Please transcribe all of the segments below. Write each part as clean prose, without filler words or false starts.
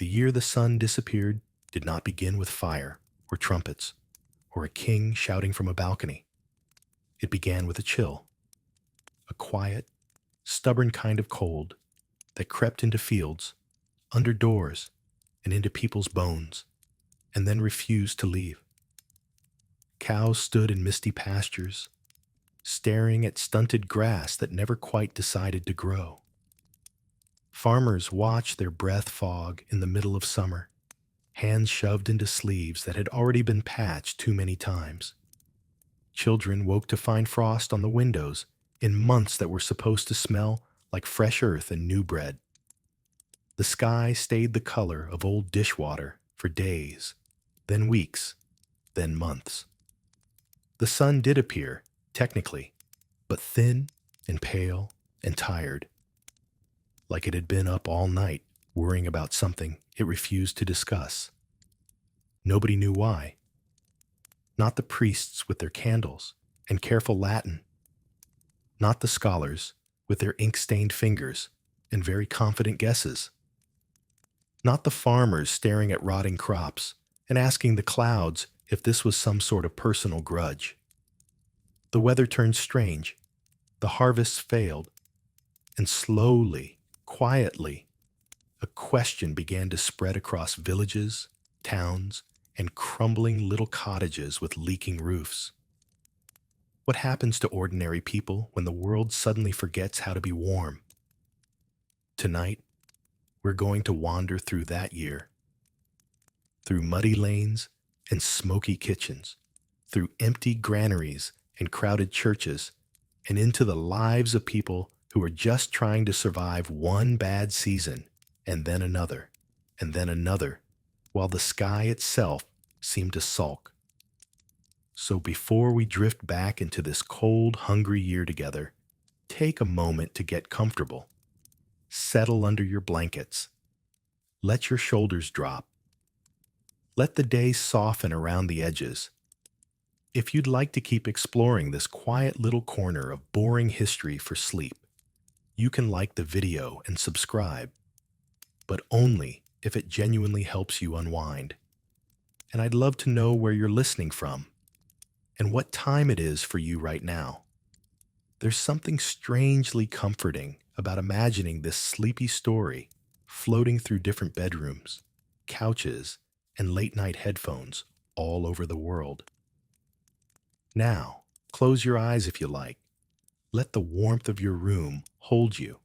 The year the sun disappeared did not begin with fire or trumpets or a king shouting from a balcony. It began with a chill, a quiet, stubborn kind of cold that crept into fields, under doors, and into people's bones, and then refused to leave. Cows stood in misty pastures, staring at stunted grass that never quite decided to grow. Farmers watched their breath fog in the middle of summer, hands shoved into sleeves that had already been patched too many times. Children woke to find frost on the windows in months that were supposed to smell like fresh earth and new bread. The sky stayed the color of old dishwater for days, then weeks, then months. The sun did appear, technically, but thin and pale and tired, like it had been up all night worrying about something it refused to discuss. Nobody knew why. Not the priests with their candles and careful Latin. Not the scholars with their ink-stained fingers and very confident guesses. Not the farmers staring at rotting crops and asking the clouds if this was some sort of personal grudge. The weather turned strange, the harvests failed, and slowly, quietly, a question began to spread across villages, towns, and crumbling little cottages with leaking roofs. What happens to ordinary people when the world suddenly forgets how to be warm? Tonight, we're going to wander through that year, through muddy lanes and smoky kitchens, through empty granaries and crowded churches, and into the lives of people who are just trying to survive one bad season, and then another, while the sky itself seemed to sulk. So before we drift back into this cold, hungry year together, take a moment to get comfortable. Settle under your blankets. Let your shoulders drop. Let the day soften around the edges. If you'd like to keep exploring this quiet little corner of boring history for sleep, you can like the video and subscribe, but only if it genuinely helps you unwind. And I'd love to know where you're listening from and what time it is for you right now. There's something strangely comforting about imagining this sleepy story floating through different bedrooms, couches, and late-night headphones all over the world. Now, close your eyes if you like. Let the warmth of your room hold you,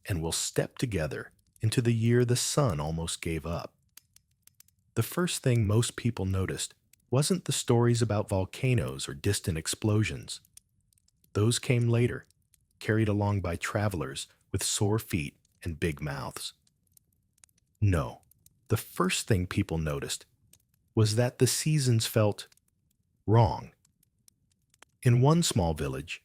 and we'll step together into the year the sun almost gave up. The first thing most people noticed wasn't the stories about volcanoes or distant explosions. Those came later, carried along by travelers with sore feet and big mouths. No, the first thing people noticed was that the seasons felt wrong. In one small village,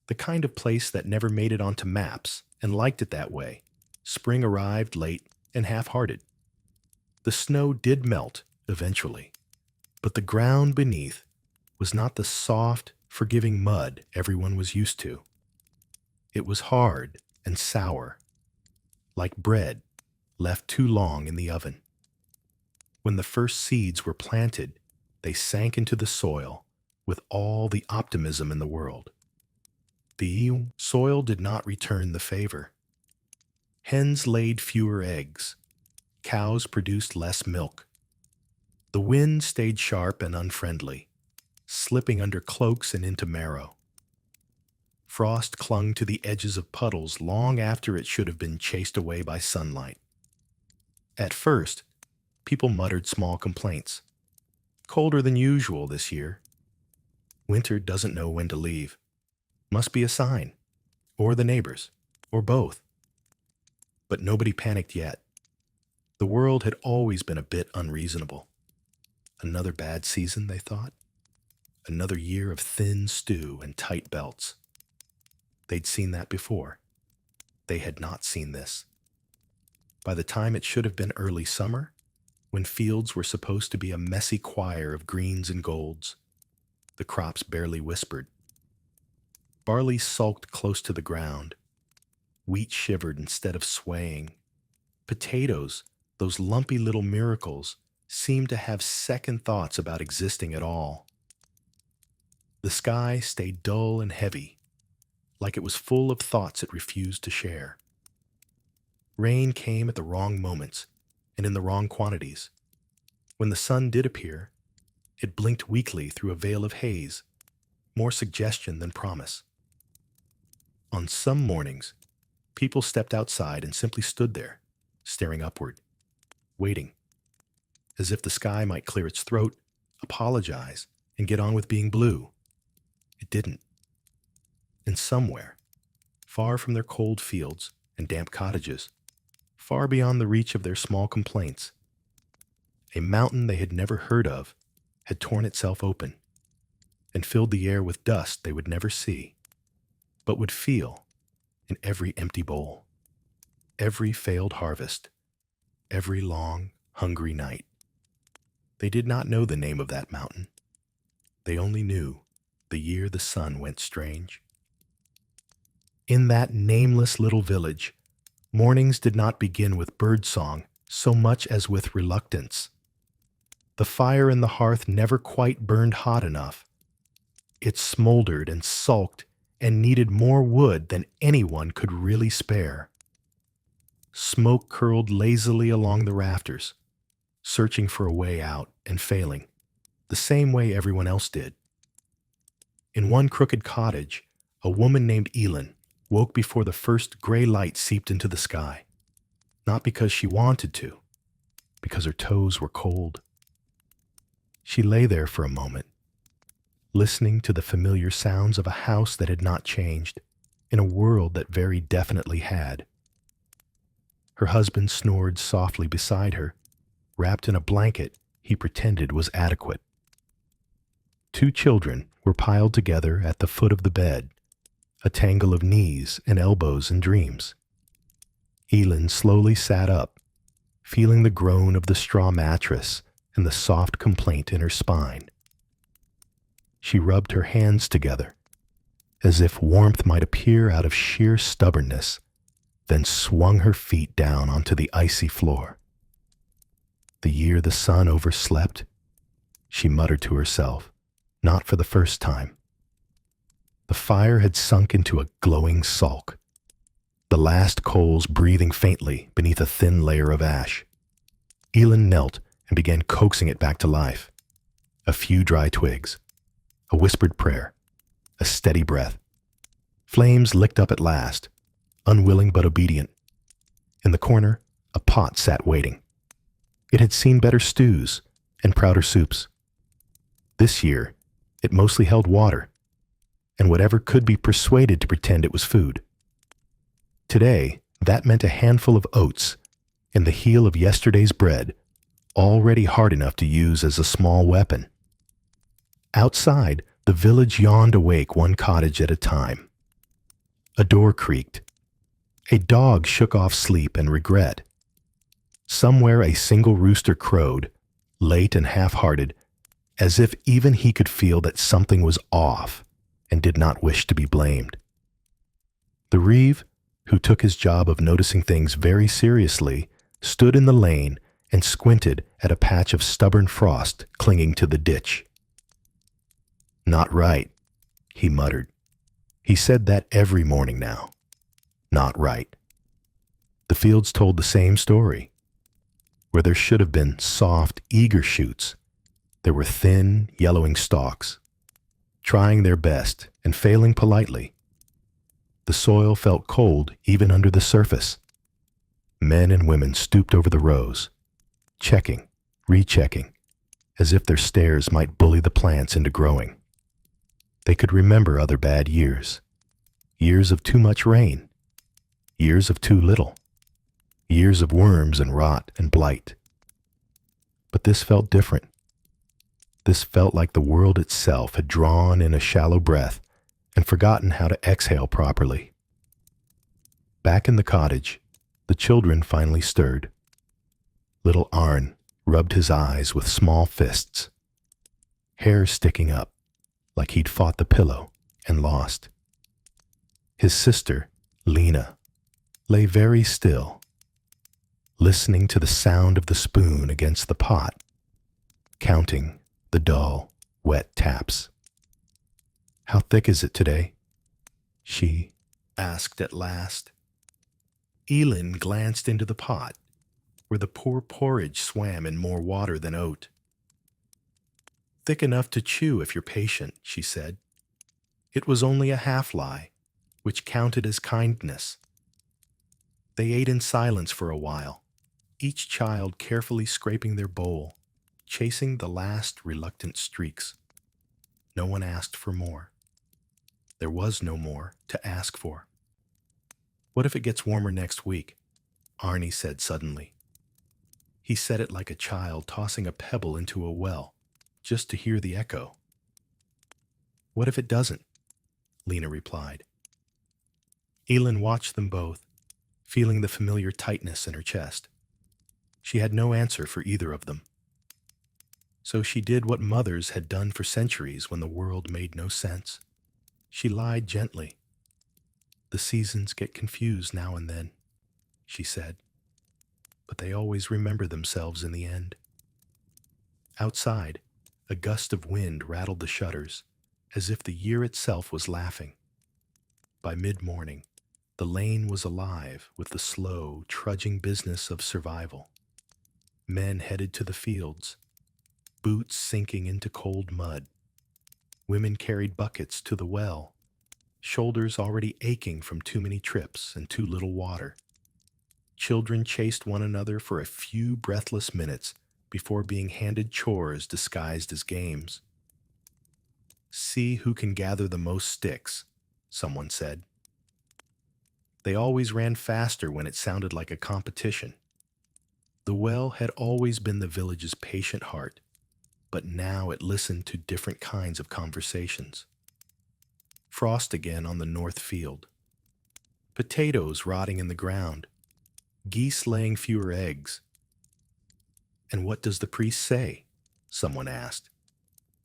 the kind of place that never made it onto maps and liked it that way, spring arrived late and half-hearted. The snow did melt eventually, but the ground beneath was not the soft, forgiving mud everyone was used to. It was hard and sour, like bread left too long in the oven. When the first seeds were planted, they sank into the soil with all the optimism in the world. The soil did not return the favor. Hens laid fewer eggs. Cows produced less milk. The wind stayed sharp and unfriendly, slipping under cloaks and into marrow. Frost clung to the edges of puddles long after it should have been chased away by sunlight. At first, people muttered small complaints. Colder than usual this year. Winter doesn't know when to leave. Must be a sign. Or the neighbors. Or both. But nobody panicked yet. The world had always been a bit unreasonable. Another bad season, they thought. Another year of thin stew and tight belts. They'd seen that before. They had not seen this. By the time it should have been early summer, when fields were supposed to be a messy choir of greens and golds, the crops barely whispered. Barley sulked close to the ground. Wheat shivered instead of swaying. Potatoes Those lumpy little miracles seemed to have second thoughts about existing at all. The sky stayed dull and heavy, like it was full of thoughts it refused to share. Rain came at the wrong moments and in the wrong quantities. When the sun did appear, it blinked weakly through a veil of haze, more suggestion than promise. On some mornings, people stepped outside and simply stood there, staring upward, waiting, as if the sky might clear its throat, apologize, and get on with being blue. It didn't. And somewhere, far from their cold fields and damp cottages, far beyond the reach of their small complaints, a mountain they had never heard of had torn itself open and filled the air with dust they would never see, but would feel in every empty bowl, every failed harvest, every long, hungry night. They did not know the name of that mountain. They only knew the year the sun went strange. In that nameless little village, mornings did not begin with birdsong so much as with reluctance. The fire in the hearth never quite burned hot enough. It smoldered and sulked and needed more wood than anyone could really spare. Smoke curled lazily along the rafters, searching for a way out and failing, the same way everyone else did. In one crooked cottage, a woman named Elin woke before the first gray light seeped into the sky, not because she wanted to, because her toes were cold. She lay there for a moment, listening to the familiar sounds of a house that had not changed, in a world that very definitely had. Her husband snored softly beside her, wrapped in a blanket he pretended was adequate. 2 children were piled together at the foot of the bed, a tangle of knees and elbows and dreams. Elin slowly sat up, feeling the groan of the straw mattress and the soft complaint in her spine. She rubbed her hands together, as if warmth might appear out of sheer stubbornness, then swung her feet down onto the icy floor. The year the sun overslept, she muttered to herself, not for the first time. The fire had sunk into a glowing sulk, the last coals breathing faintly beneath a thin layer of ash. Elin knelt and began coaxing it back to life. A few dry twigs, a whispered prayer, a steady breath. Flames licked up at last, unwilling but obedient. In the corner, a pot sat waiting. It had seen better stews and prouder soups. This year, it mostly held water, and whatever could be persuaded to pretend it was food. Today, that meant a handful of oats and the heel of yesterday's bread, already hard enough to use as a small weapon. Outside, the village yawned awake one cottage at a time. A door creaked. A dog shook off sleep and regret. Somewhere a single rooster crowed, late and half-hearted, as if even he could feel that something was off and did not wish to be blamed. The reeve, who took his job of noticing things very seriously, stood in the lane and squinted at a patch of stubborn frost clinging to the ditch. "Not right," he muttered. He said that every morning now. Not right. The fields told the same story. Where there should have been soft, eager shoots, there were thin, yellowing stalks, trying their best and failing politely. The soil felt cold even under the surface. Men and women stooped over the rows, checking, rechecking, as if their stares might bully the plants into growing. They could remember other bad years, years of too much rain, years of too little, years of worms and rot and blight. But this felt different. This felt like the world itself had drawn in a shallow breath and forgotten how to exhale properly. Back in the cottage, the children finally stirred. Little Arn rubbed his eyes with small fists, hair sticking up like he'd fought the pillow and lost. His sister, Lena, lay very still. listening to the sound of the spoon against the pot, counting the dull, wet taps. "How thick is it today?" she asked at last. Elin glanced into the pot, where the poor porridge swam in more water than oat. "Thick enough to chew if you're patient," she said. It was only a half-lie, which counted as kindness. They ate in silence for a while, each child carefully scraping their bowl, chasing the last reluctant streaks. No one asked for more. There was no more to ask for. "What if it gets warmer next week?" Arnie said suddenly. He said it like a child tossing a pebble into a well, just to hear the echo. "What if it doesn't?" Lena replied. Elin watched them both, feeling the familiar tightness in her chest. She had no answer for either of them. So she did what mothers had done for centuries when the world made no sense. She lied gently. "The seasons get confused now and then," she said, "but they always remember themselves in the end." Outside, a gust of wind rattled the shutters, as if the year itself was laughing. By mid-morning, the lane was alive with the slow, trudging business of survival. Men headed to the fields, boots sinking into cold mud. Women carried buckets to the well, shoulders already aching from too many trips and too little water. Children chased one another for a few breathless minutes before being handed chores disguised as games. "See who can gather the most sticks," someone said. They always ran faster when it sounded like a competition. The well had always been the village's patient heart, but now it listened to different kinds of conversations. Frost again on the north field. Potatoes rotting in the ground. Geese laying fewer eggs. "And what does the priest say?" someone asked.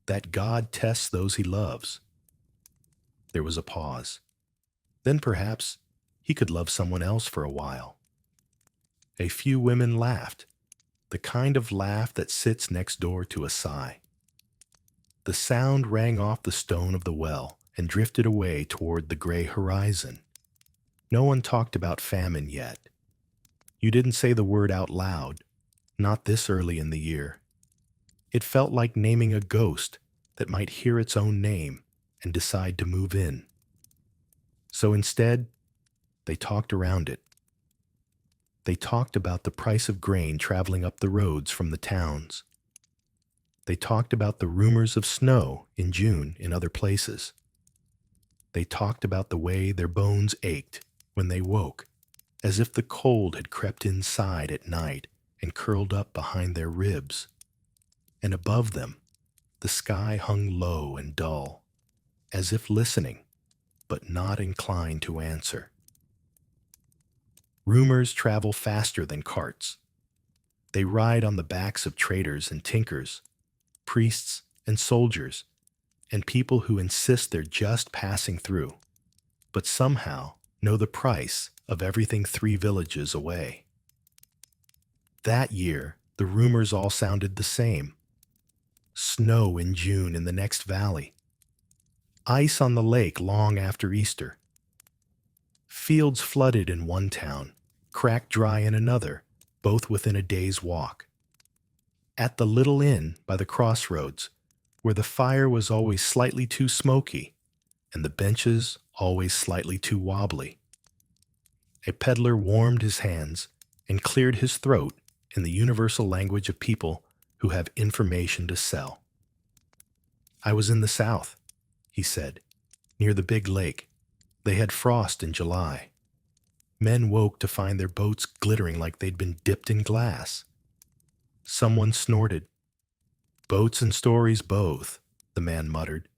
"That God tests those he loves." There was a pause. Then perhaps he could love someone else for a while. A few women laughed, the kind of laugh that sits next door to a sigh. The sound rang off the stone of the well and drifted away toward the gray horizon. No one talked about famine yet. You didn't say the word out loud, not this early in the year. It felt like naming a ghost that might hear its own name and decide to move in. So instead, they talked around it. They talked about the price of grain traveling up the roads from the towns. They talked about the rumors of snow in June in other places. They talked about the way their bones ached when they woke, as if the cold had crept inside at night and curled up behind their ribs. And above them, the sky hung low and dull, as if listening, but not inclined to answer. Rumors travel faster than carts. They ride on the backs of traders and tinkers, priests and soldiers, and people who insist they're just passing through, but somehow know the price of everything 3 villages away. That year, the rumors all sounded the same. Snow in June in the next valley. Ice on the lake long after Easter. Fields flooded in one town, cracked dry in another, both within a day's walk. At the little inn by the crossroads, where the fire was always slightly too smoky and the benches always slightly too wobbly. A peddler warmed his hands and cleared his throat in the universal language of people who have information to sell. "I was in the south," he said, "near the big lake. They had frost in July. Men woke to find their boats glittering like they'd been dipped in glass." Someone snorted. "Boats and stories both," the man muttered.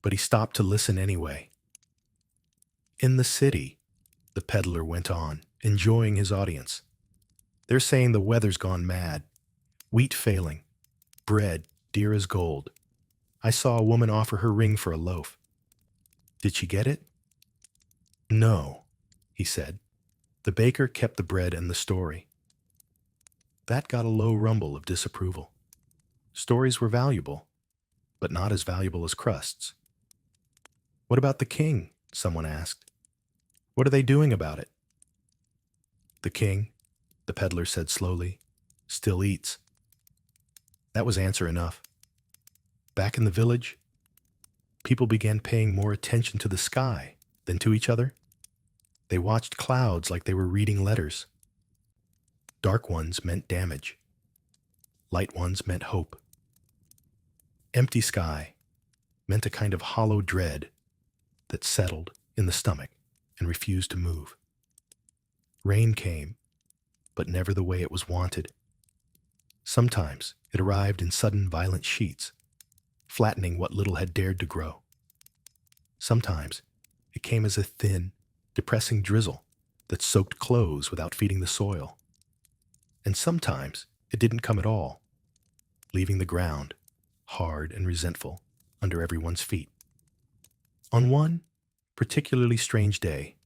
But he stopped to listen anyway. "In the city," the peddler went on, enjoying his audience. "They're saying the weather's gone mad. Wheat failing. Bread dear as gold. I saw a woman offer her ring for a loaf." "Did she get it?" "No," he said. "The baker kept the bread and the story. That got a low rumble of disapproval. Stories were valuable, but not as valuable as crusts. "What about the king?" someone asked. "What are they doing about it?" "The king," the peddler said slowly, "still eats." That was answer enough. Back in the village, people began paying more attention to the sky than to each other. They watched clouds like they were reading letters. Dark ones meant damage. Light ones meant hope. Empty sky meant a kind of hollow dread that settled in the stomach and refused to move. Rain came, but never the way it was wanted. Sometimes it arrived in sudden violent sheets, flattening what little had dared to grow. Sometimes it came as a thin, depressing drizzle that soaked clothes without feeding the soil. And sometimes it didn't come at all, leaving the ground hard and resentful under everyone's feet. On one particularly strange day,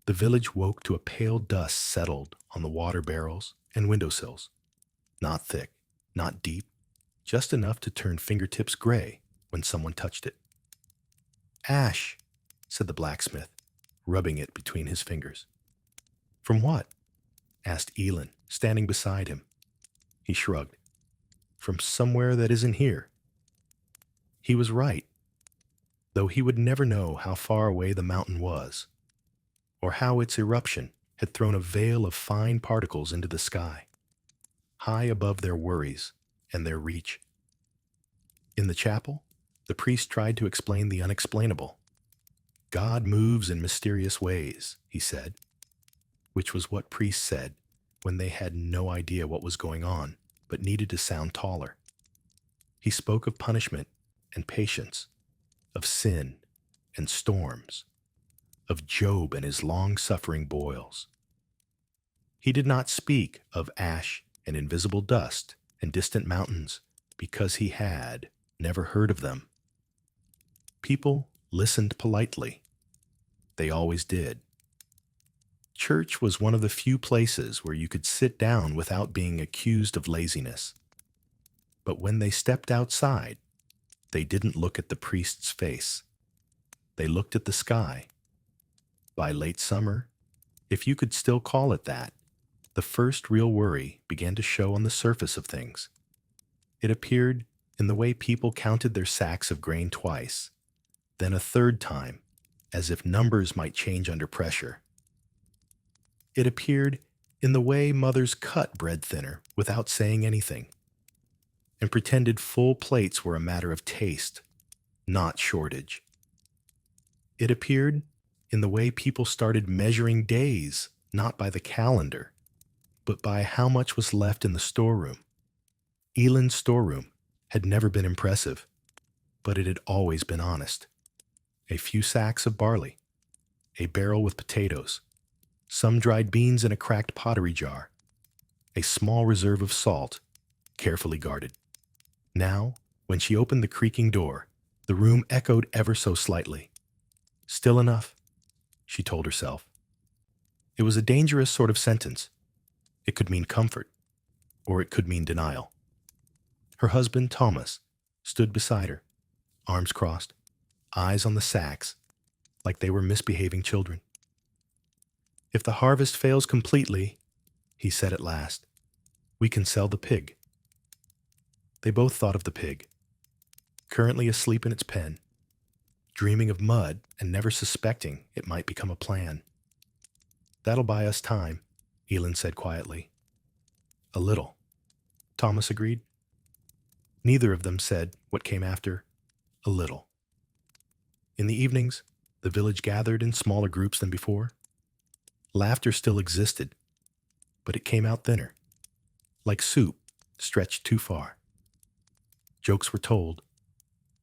the village woke to a pale dust settled on the water barrels and windowsills. Not thick, not deep, just enough to turn fingertips gray when someone touched it. "Ash," said the blacksmith, rubbing it between his fingers. "From what?" asked Elin, standing beside him. He shrugged. "From somewhere that isn't here." He was right, though he would never know how far away the mountain was, or how its eruption had thrown a veil of fine particles into the sky, high above their worries and their reach. In the chapel, the priest tried to explain the unexplainable. "God moves in mysterious ways," he said, which was what priests said when they had no idea what was going on, but needed to sound taller. He spoke of punishment and patience, of sin and storms, of Job and his long-suffering boils. He did not speak of ash and invisible dust and distant mountains because he had never heard of them. People listened politely. They always did. Church was one of the few places where you could sit down without being accused of laziness. But when they stepped outside, they didn't look at the priest's face. They looked at the sky. By late summer, if you could still call it that, the first real worry began to show on the surface of things. It appeared in the way people counted their sacks of grain twice, then a third time, as if numbers might change under pressure. It appeared in the way mothers cut bread thinner without saying anything, and pretended full plates were a matter of taste, not shortage. It appeared in the way people started measuring days, not by the calendar, but by how much was left in the storeroom. Elin's storeroom had never been impressive, but it had always been honest. A few sacks of barley, a barrel with potatoes, some dried beans in a cracked pottery jar, a small reserve of salt, carefully guarded. Now, when she opened the creaking door, the room echoed ever so slightly. "Still enough," she told herself. It was a dangerous sort of sentence. It could mean comfort, or it could mean denial. Her husband, Thomas, stood beside her, arms crossed, eyes on the sacks, like they were misbehaving children. "If the harvest fails completely," he said at last, "we can sell the pig." They both thought of the pig, currently asleep in its pen, dreaming of mud and never suspecting it might become a plan. "That'll buy us time," Elin said quietly. "A little," Thomas agreed. Neither of them said what came after "a little." In the evenings, the village gathered in smaller groups than before. Laughter still existed, but it came out thinner, like soup stretched too far. Jokes were told,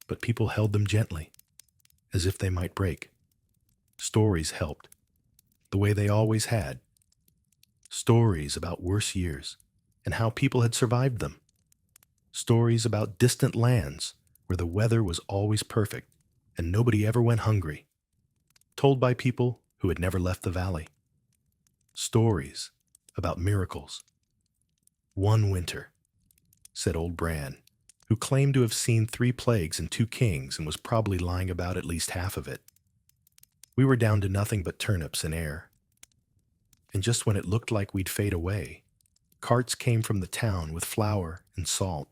but people held them gently, as if they might break. Stories helped, the way they always had. Stories about worse years and how people had survived them. Stories about distant lands where the weather was always perfect and nobody ever went hungry, told by people who had never left the valley. Stories about miracles. "One winter," said old Bran, who claimed to have seen 3 plagues and 2 kings and was probably lying about at least half of it. "We were down to nothing but turnips and air. And just when it looked like we'd fade away, carts came from the town with flour and salt.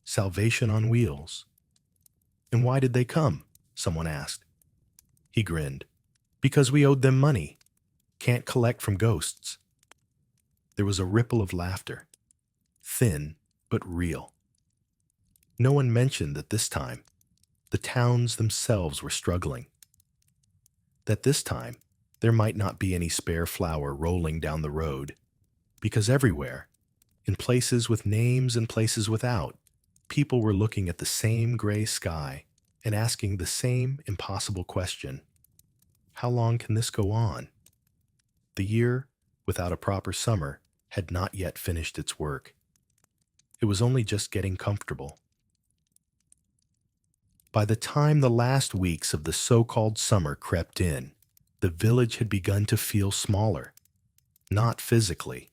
Salvation on wheels." "And why did they come?" someone asked. He grinned. "Because we owed them money. Can't collect from ghosts." There was a ripple of laughter, thin but real. No one mentioned that this time the towns themselves were struggling. That this time there might not be any spare flour rolling down the road, because everywhere, in places with names and places without, people were looking at the same gray sky and asking the same impossible question: how long can this go on? The year, without a proper summer, had not yet finished its work. It was only just getting comfortable. By the time the last weeks of the so-called summer crept in, the village had begun to feel smaller. Not physically.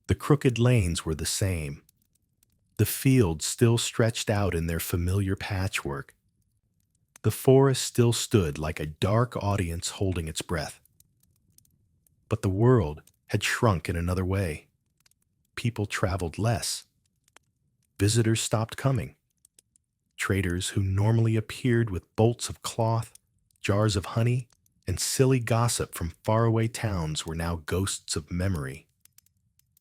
The crooked lanes were the same. The fields still stretched out in their familiar patchwork. The forest still stood like a dark audience holding its breath. But the world had shrunk in another way. People traveled less. Visitors stopped coming. Traders who normally appeared with bolts of cloth, jars of honey, and silly gossip from faraway towns were now ghosts of memory.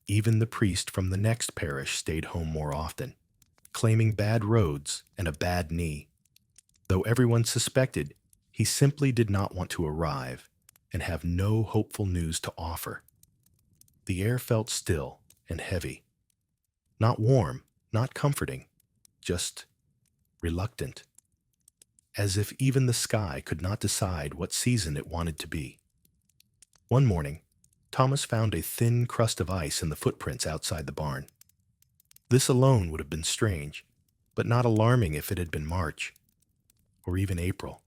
Even the priest from the next parish stayed home more often, claiming bad roads and a bad knee, though everyone suspected he simply did not want to arrive and have no hopeful news to offer. The air felt still and heavy. Not warm, not comforting, just reluctant. As if even the sky could not decide what season it wanted to be. One morning, Thomas found a thin crust of ice in the footprints outside the barn. This alone would have been strange, but not alarming if it had been March, or even April.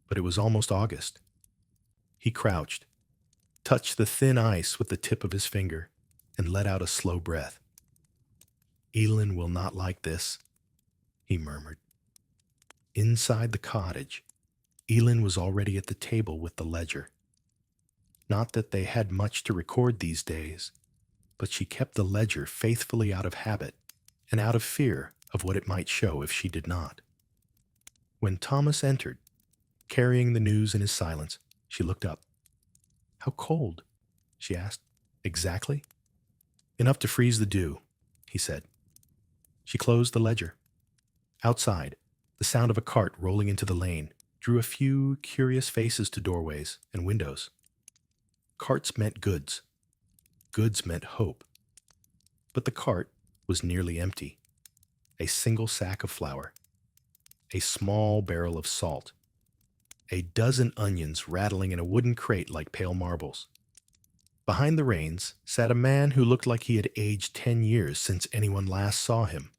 But it was almost August. He crouched, touched the thin ice with the tip of his finger, and let out a slow breath. "Elin will not like this," he murmured. Inside the cottage, Elin was already at the table with the ledger. Not that they had much to record these days, but she kept the ledger faithfully out of habit and out of fear of what it might show if she did not. When Thomas entered, carrying the news in his silence, she looked up. "How cold?" she asked. "Exactly?" "Enough to freeze the dew," he said. She closed the ledger. Outside, the sound of a cart rolling into the lane drew a few curious faces to doorways and windows. Carts meant goods. Goods meant hope. But the cart was nearly empty. A single sack of flour. A small barrel of salt. A dozen onions rattling in a wooden crate like pale marbles. Behind the reins sat a man who looked like he had aged 10 years since anyone last saw him.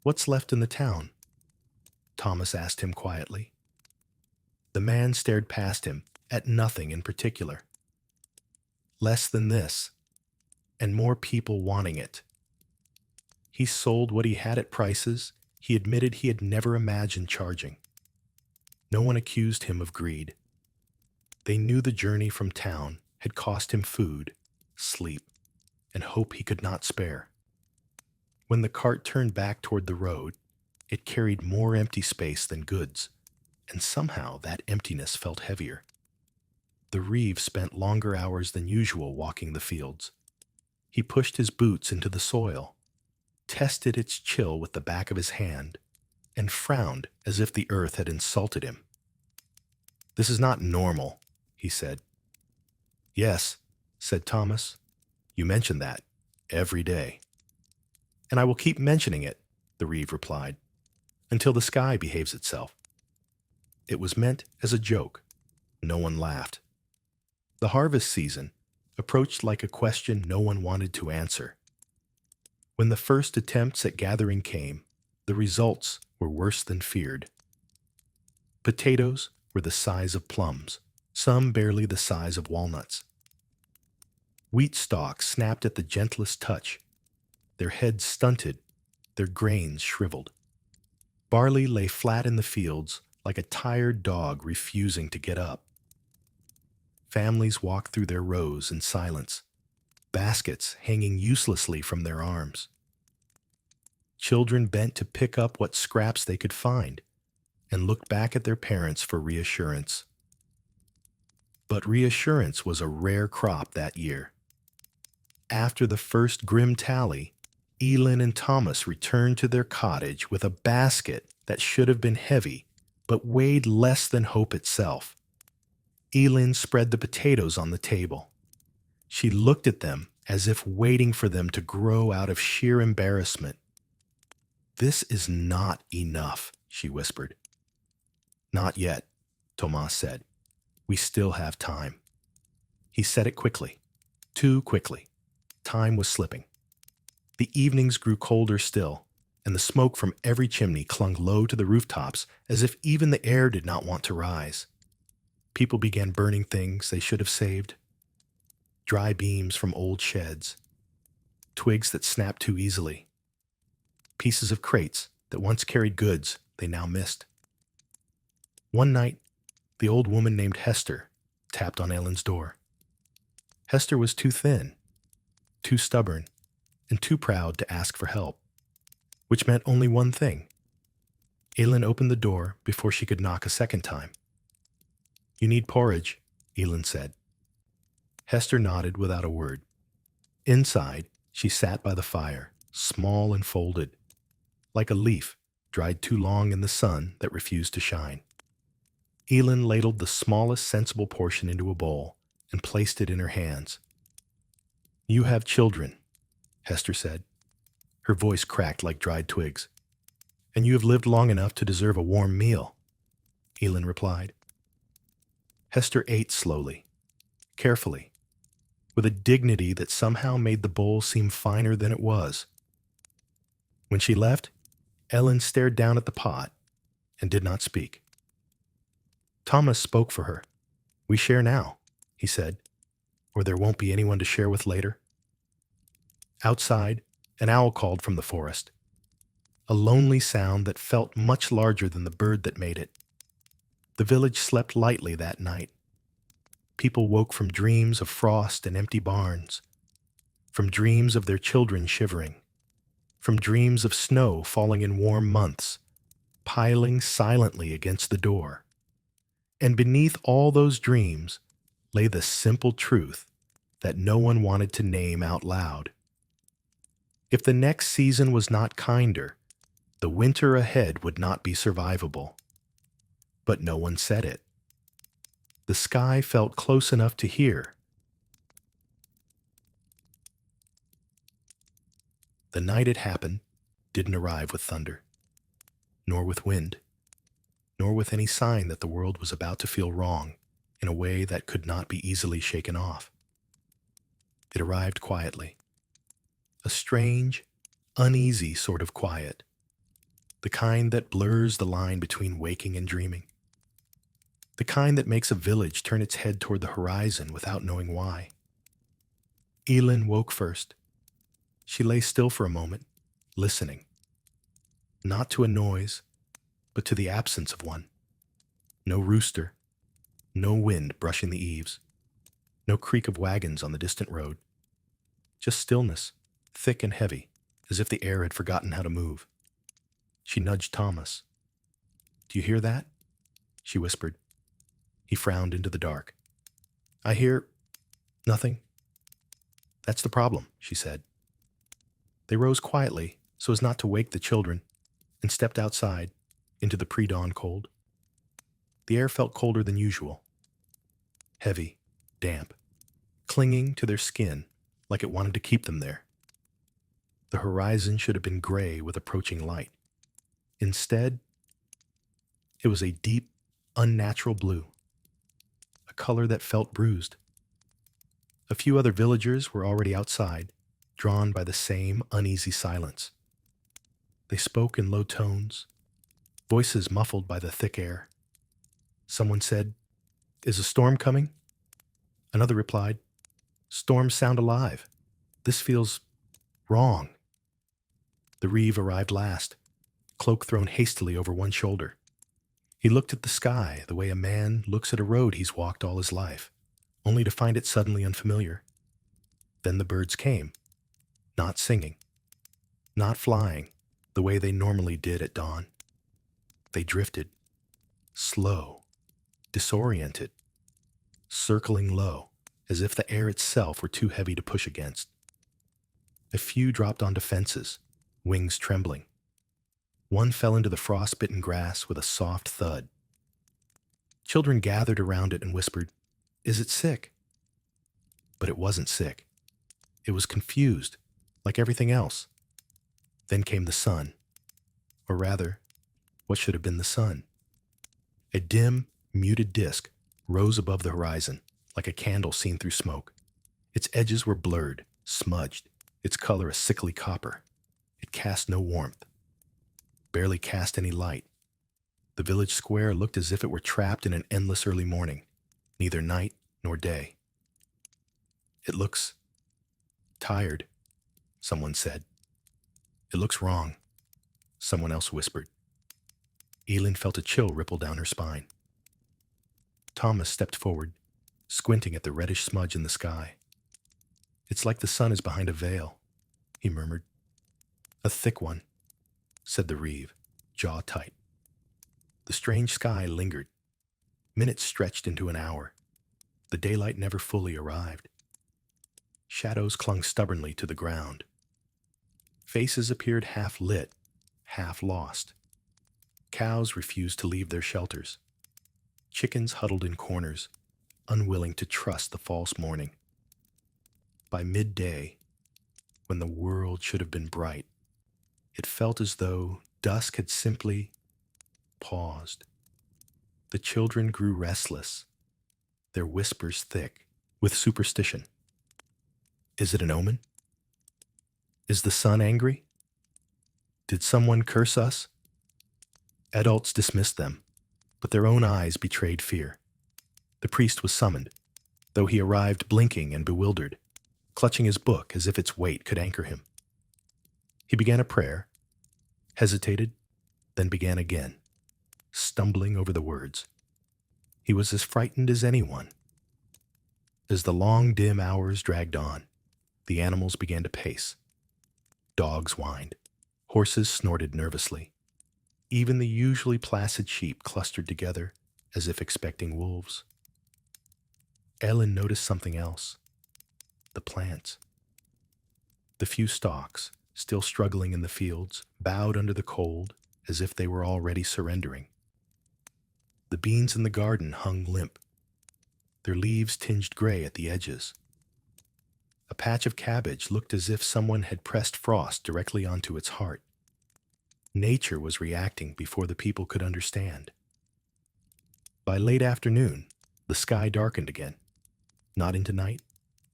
"What's left in the town?" Thomas asked him quietly. The man stared past him at nothing in particular. Less than this, and more people wanting it. He sold what he had at prices he admitted he had never imagined charging. No one accused him of greed. They knew the journey from town had cost him food, sleep, and hope he could not spare. When the cart turned back toward the road, it carried more empty space than goods, and somehow that emptiness felt heavier. The reeve spent longer hours than usual walking the fields. He pushed his boots into the soil, tested its chill with the back of his hand, and frowned as if the earth had insulted him. "This is not normal," he said. "Yes," said Thomas. "You mention that every day." "And I will keep mentioning it," the reeve replied, "until the sky behaves itself." It was meant as a joke. No one laughed. The harvest season approached like a question no one wanted to answer. When the first attempts at gathering came, the results were worse than feared. Potatoes were the size of plums, some barely the size of walnuts. Wheat stalks snapped at the gentlest touch, their heads stunted, their grains shriveled. Barley lay flat in the fields like a tired dog refusing to get up. Families walked through their rows in silence, baskets hanging uselessly from their arms. Children bent to pick up what scraps they could find and looked back at their parents for reassurance. But reassurance was a rare crop that year. After the first grim tally, Elin and Thomas returned to their cottage with a basket that should have been heavy, but weighed less than hope itself. Elin spread the potatoes on the table. She looked at them as if waiting for them to grow out of sheer embarrassment. "This is not enough," she whispered. "Not yet," Thomas said. "We still have time." He said it quickly, too quickly. Time was slipping. The evenings grew colder still, and the smoke from every chimney clung low to the rooftops as if even the air did not want to rise. People began burning things they should have saved. Dry beams from old sheds, twigs that snapped too easily, pieces of crates that once carried goods they now missed. One night, the old woman named Hester tapped on Ellen's door. Hester was too thin, too stubborn, and too proud to ask for help, which meant only one thing. Elin opened the door before she could knock a second time. "You need porridge," Elin said. Hester nodded without a word. Inside, she sat by the fire, small and folded, like a leaf dried too long in the sun that refused to shine. Elin ladled the smallest sensible portion into a bowl and placed it in her hands. "You have children," Hester said. Her voice cracked like dried twigs. "And you have lived long enough to deserve a warm meal," Elin replied. Hester ate slowly, carefully, with a dignity that somehow made the bowl seem finer than it was. When she left, Ellen stared down at the pot and did not speak. Thomas spoke for her. "We share now," he said, "or there won't be anyone to share with later." Outside, an owl called from the forest, a lonely sound that felt much larger than the bird that made it. The village slept lightly that night. People woke from dreams of frost and empty barns, from dreams of their children shivering, from dreams of snow falling in warm months, piling silently against the door. And beneath all those dreams lay the simple truth that no one wanted to name out loud. If the next season was not kinder, the winter ahead would not be survivable. But no one said it. The sky felt close enough to hear. The night it happened didn't arrive with thunder, nor with wind, nor with any sign that the world was about to feel wrong in a way that could not be easily shaken off. It arrived quietly, a strange, uneasy sort of quiet, the kind that blurs the line between waking and dreaming, the kind that makes a village turn its head toward the horizon without knowing why. Elin woke first. She lay still for a moment, listening, not to a noise, but to the absence of one. No rooster, no wind brushing the eaves, no creak of wagons on the distant road. Just stillness, thick and heavy, as if the air had forgotten how to move. She nudged Thomas. "Do you hear that?" she whispered. He frowned into the dark. "I hear nothing." "That's the problem," she said. They rose quietly so as not to wake the children and stepped outside into the pre-dawn cold. The air felt colder than usual, heavy, damp, clinging to their skin like it wanted to keep them there. The horizon should have been gray with approaching light. Instead, it was a deep, unnatural blue, a color that felt bruised. A few other villagers were already outside, drawn by the same uneasy silence. They spoke in low tones, voices muffled by the thick air. Someone said, "Is a storm coming?" Another replied, Storms sound alive. This feels wrong. The reeve arrived last, cloak thrown hastily over one shoulder. He looked at the sky the way a man looks at a road he's walked all his life, only to find it suddenly unfamiliar. Then the birds came, not singing, not flying the way they normally did at dawn. They drifted, slow, disoriented, circling low, as if the air itself were too heavy to push against. A few dropped onto fences, wings trembling. One fell into the frost-bitten grass with a soft thud. Children gathered around it and whispered, "Is it sick?" But it wasn't sick. It was confused, like everything else. Then came the sun. Or rather, what should have been the sun. A dim, muted disk rose above the horizon, like a candle seen through smoke. Its edges were blurred, smudged, its color a sickly copper. It cast no warmth, barely cast any light. The village square looked as if it were trapped in an endless early morning, neither night nor day. "It looks tired," someone said. "It looks wrong," someone else whispered. Elin felt a chill ripple down her spine. Thomas stepped forward, squinting at the reddish smudge in the sky. "It's like the sun is behind a veil," he murmured. "A thick one," said the reeve, jaw tight. The strange sky lingered. Minutes stretched into an hour. The daylight never fully arrived. Shadows clung stubbornly to the ground. Faces appeared half lit, half lost. Cows refused to leave their shelters. Chickens huddled in corners, unwilling to trust the false morning. By midday, when the world should have been bright, it felt as though dusk had simply paused. The children grew restless, their whispers thick with superstition. Is it an omen? Is the sun angry? Did someone curse us? Adults dismissed them, but their own eyes betrayed fear. The priest was summoned, though he arrived blinking and bewildered, clutching his book as if its weight could anchor him. He began a prayer, hesitated, then began again, stumbling over the words. He was as frightened as anyone. As the long, dim hours dragged on, the animals began to pace. Dogs whined. Horses snorted nervously. Even the usually placid sheep clustered together as if expecting wolves. Ellen noticed something else. The plants. The few stalks, still struggling in the fields, bowed under the cold as if they were already surrendering. The beans in the garden hung limp, their leaves tinged gray at the edges. A patch of cabbage looked as if someone had pressed frost directly onto its heart. Nature was reacting before the people could understand. By late afternoon, the sky darkened again, not into night,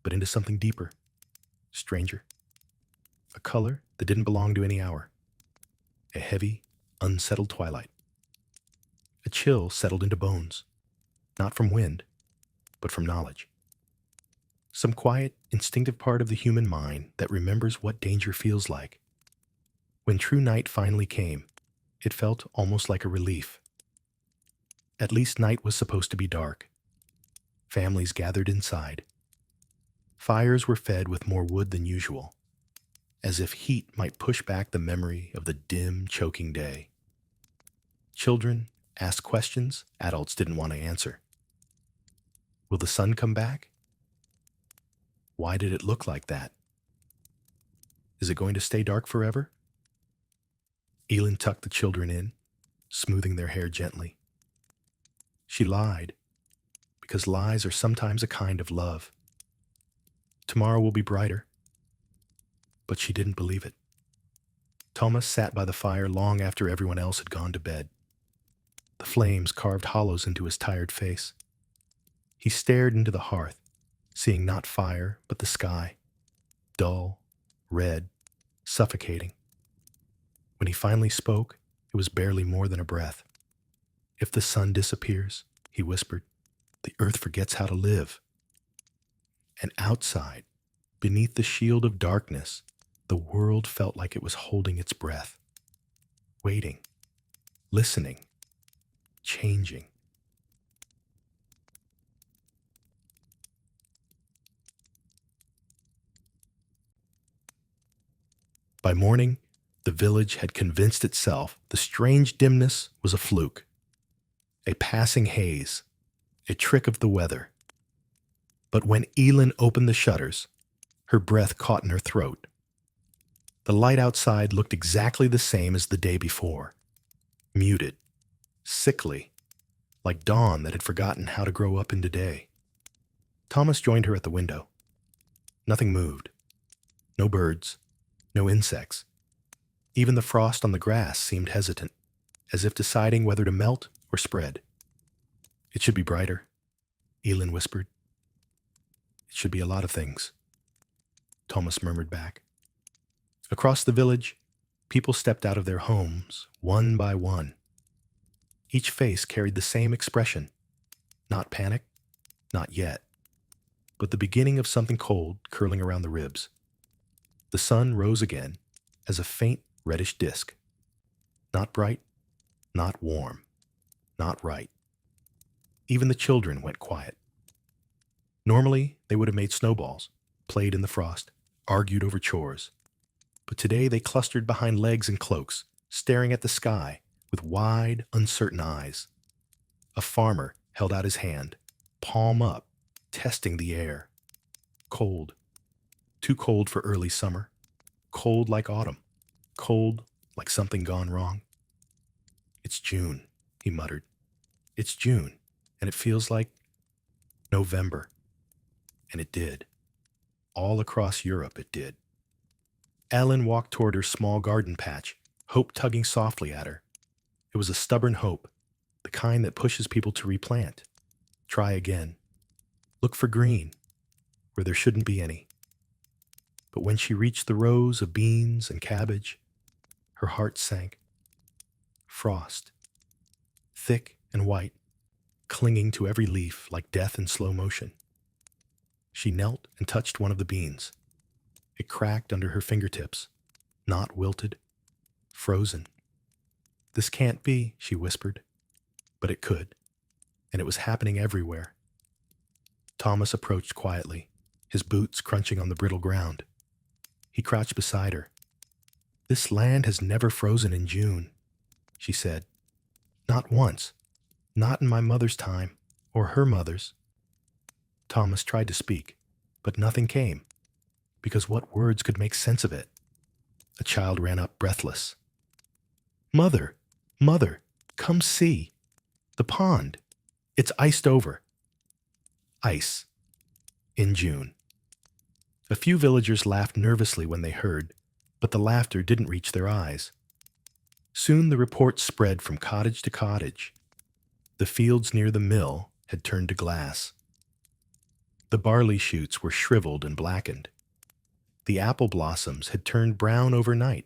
but into something deeper, stranger. A color that didn't belong to any hour. A heavy, unsettled twilight. A chill settled into bones, not from wind, but from knowledge. Some quiet, instinctive part of the human mind that remembers what danger feels like. When true night finally came, it felt almost like a relief. At least night was supposed to be dark. Families gathered inside. Fires were fed with more wood than usual, as if heat might push back the memory of the dim, choking day. Children asked questions adults didn't want to answer. Will the sun come back? Why did it look like that? Is it going to stay dark forever? Elin tucked the children in, smoothing their hair gently. She lied, because lies are sometimes a kind of love. Tomorrow will be brighter. But she didn't believe it. Thomas sat by the fire long after everyone else had gone to bed. The flames carved hollows into his tired face. He stared into the hearth, seeing not fire, but the sky, dull, red, suffocating. When he finally spoke, it was barely more than a breath. "If the sun disappears," he whispered, "the earth forgets how to live." And outside, beneath the shield of darkness, the world felt like it was holding its breath, waiting, listening, changing. By morning, the village had convinced itself the strange dimness was a fluke, a passing haze, a trick of the weather. But when Elin opened the shutters, her breath caught in her throat. The light outside looked exactly the same as the day before, muted, sickly, like dawn that had forgotten how to grow up into day. Thomas joined her at the window. Nothing moved. No birds, no insects. Even the frost on the grass seemed hesitant, as if deciding whether to melt or spread. It should be brighter, Elin whispered. It should be a lot of things, Thomas murmured back. Across the village, people stepped out of their homes, one by one. Each face carried the same expression, not panic, not yet, but the beginning of something cold curling around the ribs. The sun rose again as a faint reddish disk. Not bright, not warm, not right. Even the children went quiet. Normally, they would have made snowballs, played in the frost, argued over chores. But today they clustered behind legs and cloaks, staring at the sky with wide, uncertain eyes. A farmer held out his hand, palm up, testing the air. Cold. Too cold for early summer. Cold like autumn. Cold like something gone wrong. It's June, he muttered. It's June, and it feels like November. And it did. All across Europe it did. Ellen walked toward her small garden patch, hope tugging softly at her. It was a stubborn hope, the kind that pushes people to replant. Try again. Look for green, where there shouldn't be any. But when she reached the rows of beans and cabbage, her heart sank. Frost. Thick and white, clinging to every leaf like death in slow motion. She knelt and touched one of the beans. It cracked under her fingertips, not wilted, frozen. This can't be, she whispered. But it could, and it was happening everywhere. Thomas approached quietly, his boots crunching on the brittle ground. He crouched beside her. This land has never frozen in June, she said. Not once. Not in my mother's time, or her mother's. Thomas tried to speak, but nothing came, because what words could make sense of it? A child ran up breathless. Mother, Mother, come see. The pond. It's iced over. Ice. In June. A few villagers laughed nervously when they heard, but the laughter didn't reach their eyes. Soon the report spread from cottage to cottage. The fields near the mill had turned to glass. The barley shoots were shriveled and blackened. The apple blossoms had turned brown overnight.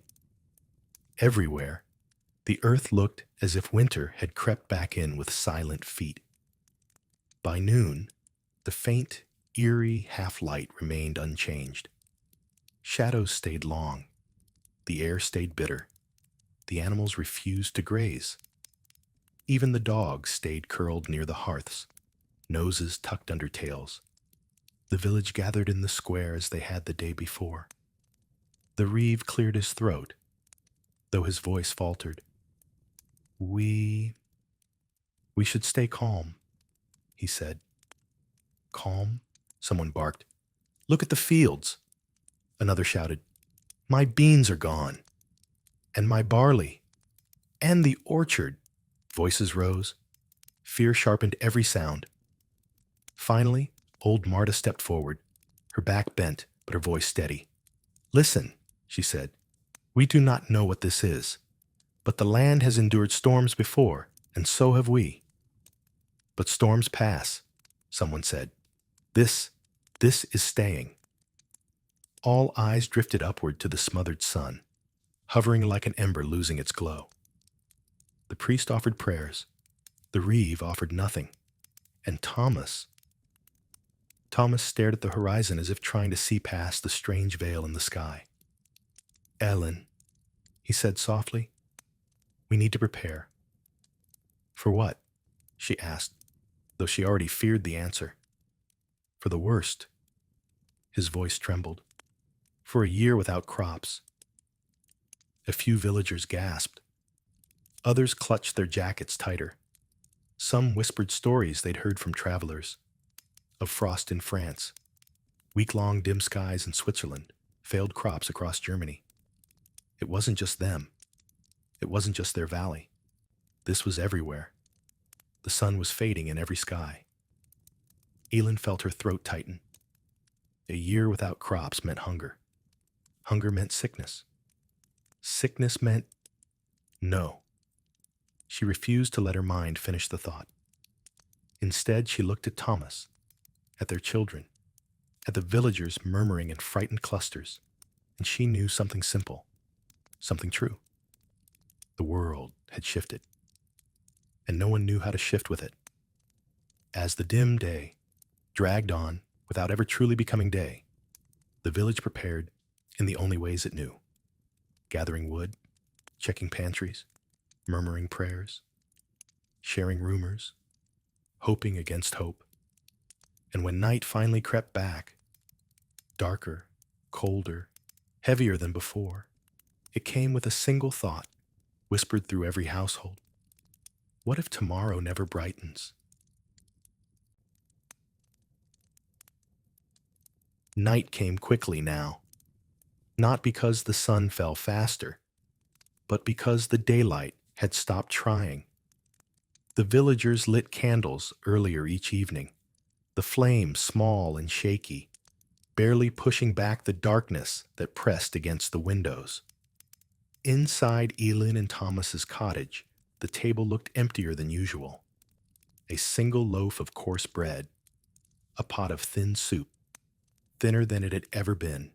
Everywhere, the earth looked as if winter had crept back in with silent feet. By noon, the faint, eerie half-light remained unchanged. Shadows stayed long. The air stayed bitter. The animals refused to graze. Even the dogs stayed curled near the hearths, noses tucked under tails. The village gathered in the square as they had the day before. The reeve cleared his throat, though his voice faltered. We should stay calm, he said. Calm? Someone barked. Look at the fields. Another shouted. My beans are gone. And my barley. And the orchard. Voices rose. Fear sharpened every sound. Finally, old Marta stepped forward, her back bent, but her voice steady. Listen, she said. We do not know what this is, but the land has endured storms before, and so have we. But storms pass, someone said. This is staying. All eyes drifted upward to the smothered sun, hovering like an ember losing its glow. The priest offered prayers. The reeve offered nothing. And Thomas Thomas stared at the horizon as if trying to see past the strange veil in the sky. "Ellen," he said softly, "we need to prepare." "For what?" she asked, though she already feared the answer. "For the worst." His voice trembled. "For a year without crops." A few villagers gasped. Others clutched their jackets tighter. Some whispered stories they'd heard from travelers, of frost in France, week-long dim skies in Switzerland, failed crops across Germany. It wasn't just them. It wasn't just their valley. This was everywhere. The sun was fading in every sky. Elin felt her throat tighten. A year without crops meant hunger. Hunger meant sickness. Sickness meant no. She refused to let her mind finish the thought. Instead, she looked at Thomas, at their children, at the villagers murmuring in frightened clusters, and she knew something simple, something true. The world had shifted, and no one knew how to shift with it. As the dim day dragged on without ever truly becoming day, the village prepared in the only ways it knew: gathering wood, checking pantries, murmuring prayers, sharing rumors, hoping against hope. And when night finally crept back, darker, colder, heavier than before, it came with a single thought, whispered through every household. What if tomorrow never brightens? Night came quickly now, not because the sun fell faster, but because the daylight had stopped trying. The villagers lit candles earlier each evening, the flames small and shaky, barely pushing back the darkness that pressed against the windows. Inside Elin and Thomas's cottage, the table looked emptier than usual. A single loaf of coarse bread, a pot of thin soup, thinner than it had ever been,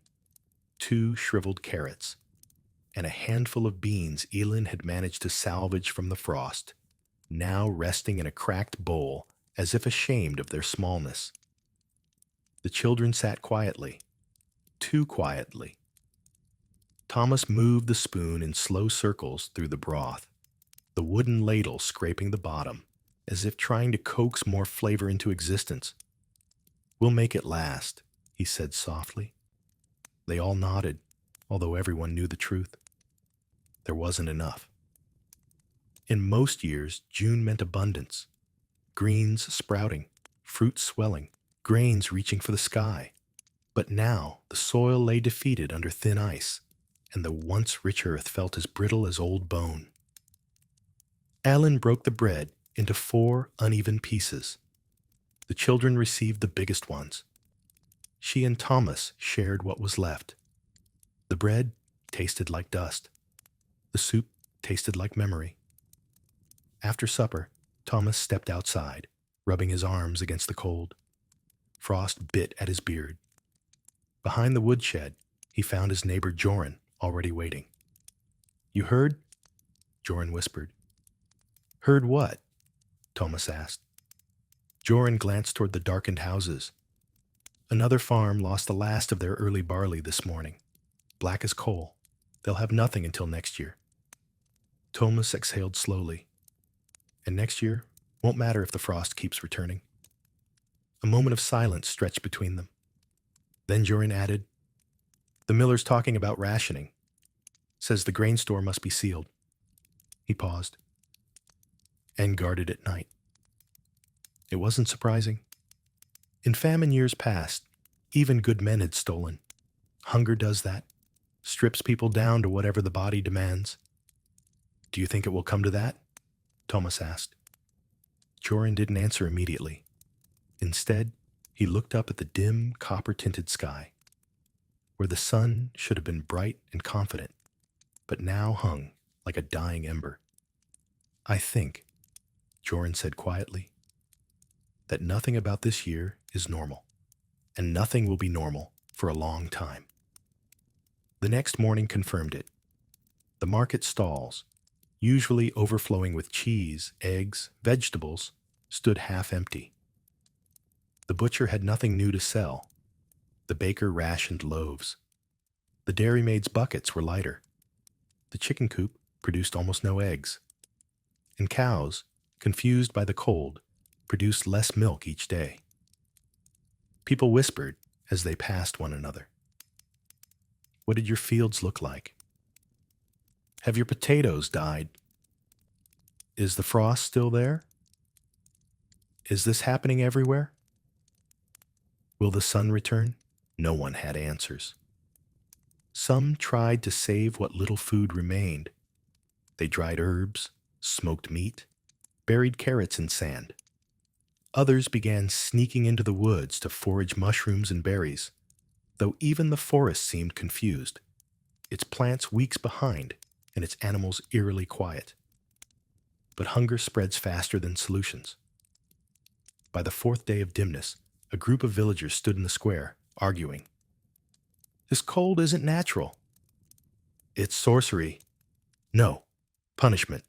2 shriveled carrots, and a handful of beans Elin had managed to salvage from the frost, now resting in a cracked bowl as if ashamed of their smallness. The children sat quietly, too quietly. Thomas moved the spoon in slow circles through the broth, the wooden ladle scraping the bottom, as if trying to coax more flavor into existence. "We'll make it last," he said softly. They all nodded, although everyone knew the truth. There wasn't enough. In most years, June meant abundance. Greens sprouting, fruit swelling, grains reaching for the sky. But now the soil lay defeated under thin ice, and the once rich earth felt as brittle as old bone. Alan broke the bread into 4 uneven pieces. The children received the biggest ones. She and Thomas shared what was left. The bread tasted like dust. The soup tasted like memory. After supper, Thomas stepped outside, rubbing his arms against the cold. Frost bit at his beard. Behind the woodshed, he found his neighbor Joran already waiting. "You heard?" Joran whispered. "Heard what?" Thomas asked. Joran glanced toward the darkened houses. "Another farm lost the last of their early barley this morning. Black as coal. They'll have nothing until next year." Thomas exhaled slowly. "And next year won't matter if the frost keeps returning." A moment of silence stretched between them. Then Joran added, "The miller's talking about rationing. Says the grain store must be sealed." He paused. "And guarded at night." It wasn't surprising. In famine years past, even good men had stolen. Hunger does that. Strips people down to whatever the body demands. "Do you think it will come to that?" Thomas asked. Joran didn't answer immediately. Instead, he looked up at the dim, copper-tinted sky, where the sun should have been bright and confident, but now hung like a dying ember. "I think," Joran said quietly, "that nothing about this year is normal, and nothing will be normal for a long time." The next morning confirmed it. The market stalls, usually overflowing with cheese, eggs, vegetables, stood half empty. The butcher had nothing new to sell. The baker rationed loaves. The dairymaid's buckets were lighter. The chicken coop produced almost no eggs. And cows, confused by the cold, produced less milk each day. People whispered as they passed one another. What did your fields look like? Have your potatoes died? Is the frost still there? Is this happening everywhere? Will the sun return? No one had answers. Some tried to save what little food remained. They dried herbs, smoked meat, buried carrots in sand. Others began sneaking into the woods to forage mushrooms and berries, though even the forest seemed confused, its plants weeks behind and its animals eerily quiet. But hunger spreads faster than solutions. By the fourth day of dimness, a group of villagers stood in the square, arguing. This cold isn't natural. It's sorcery. No, punishment.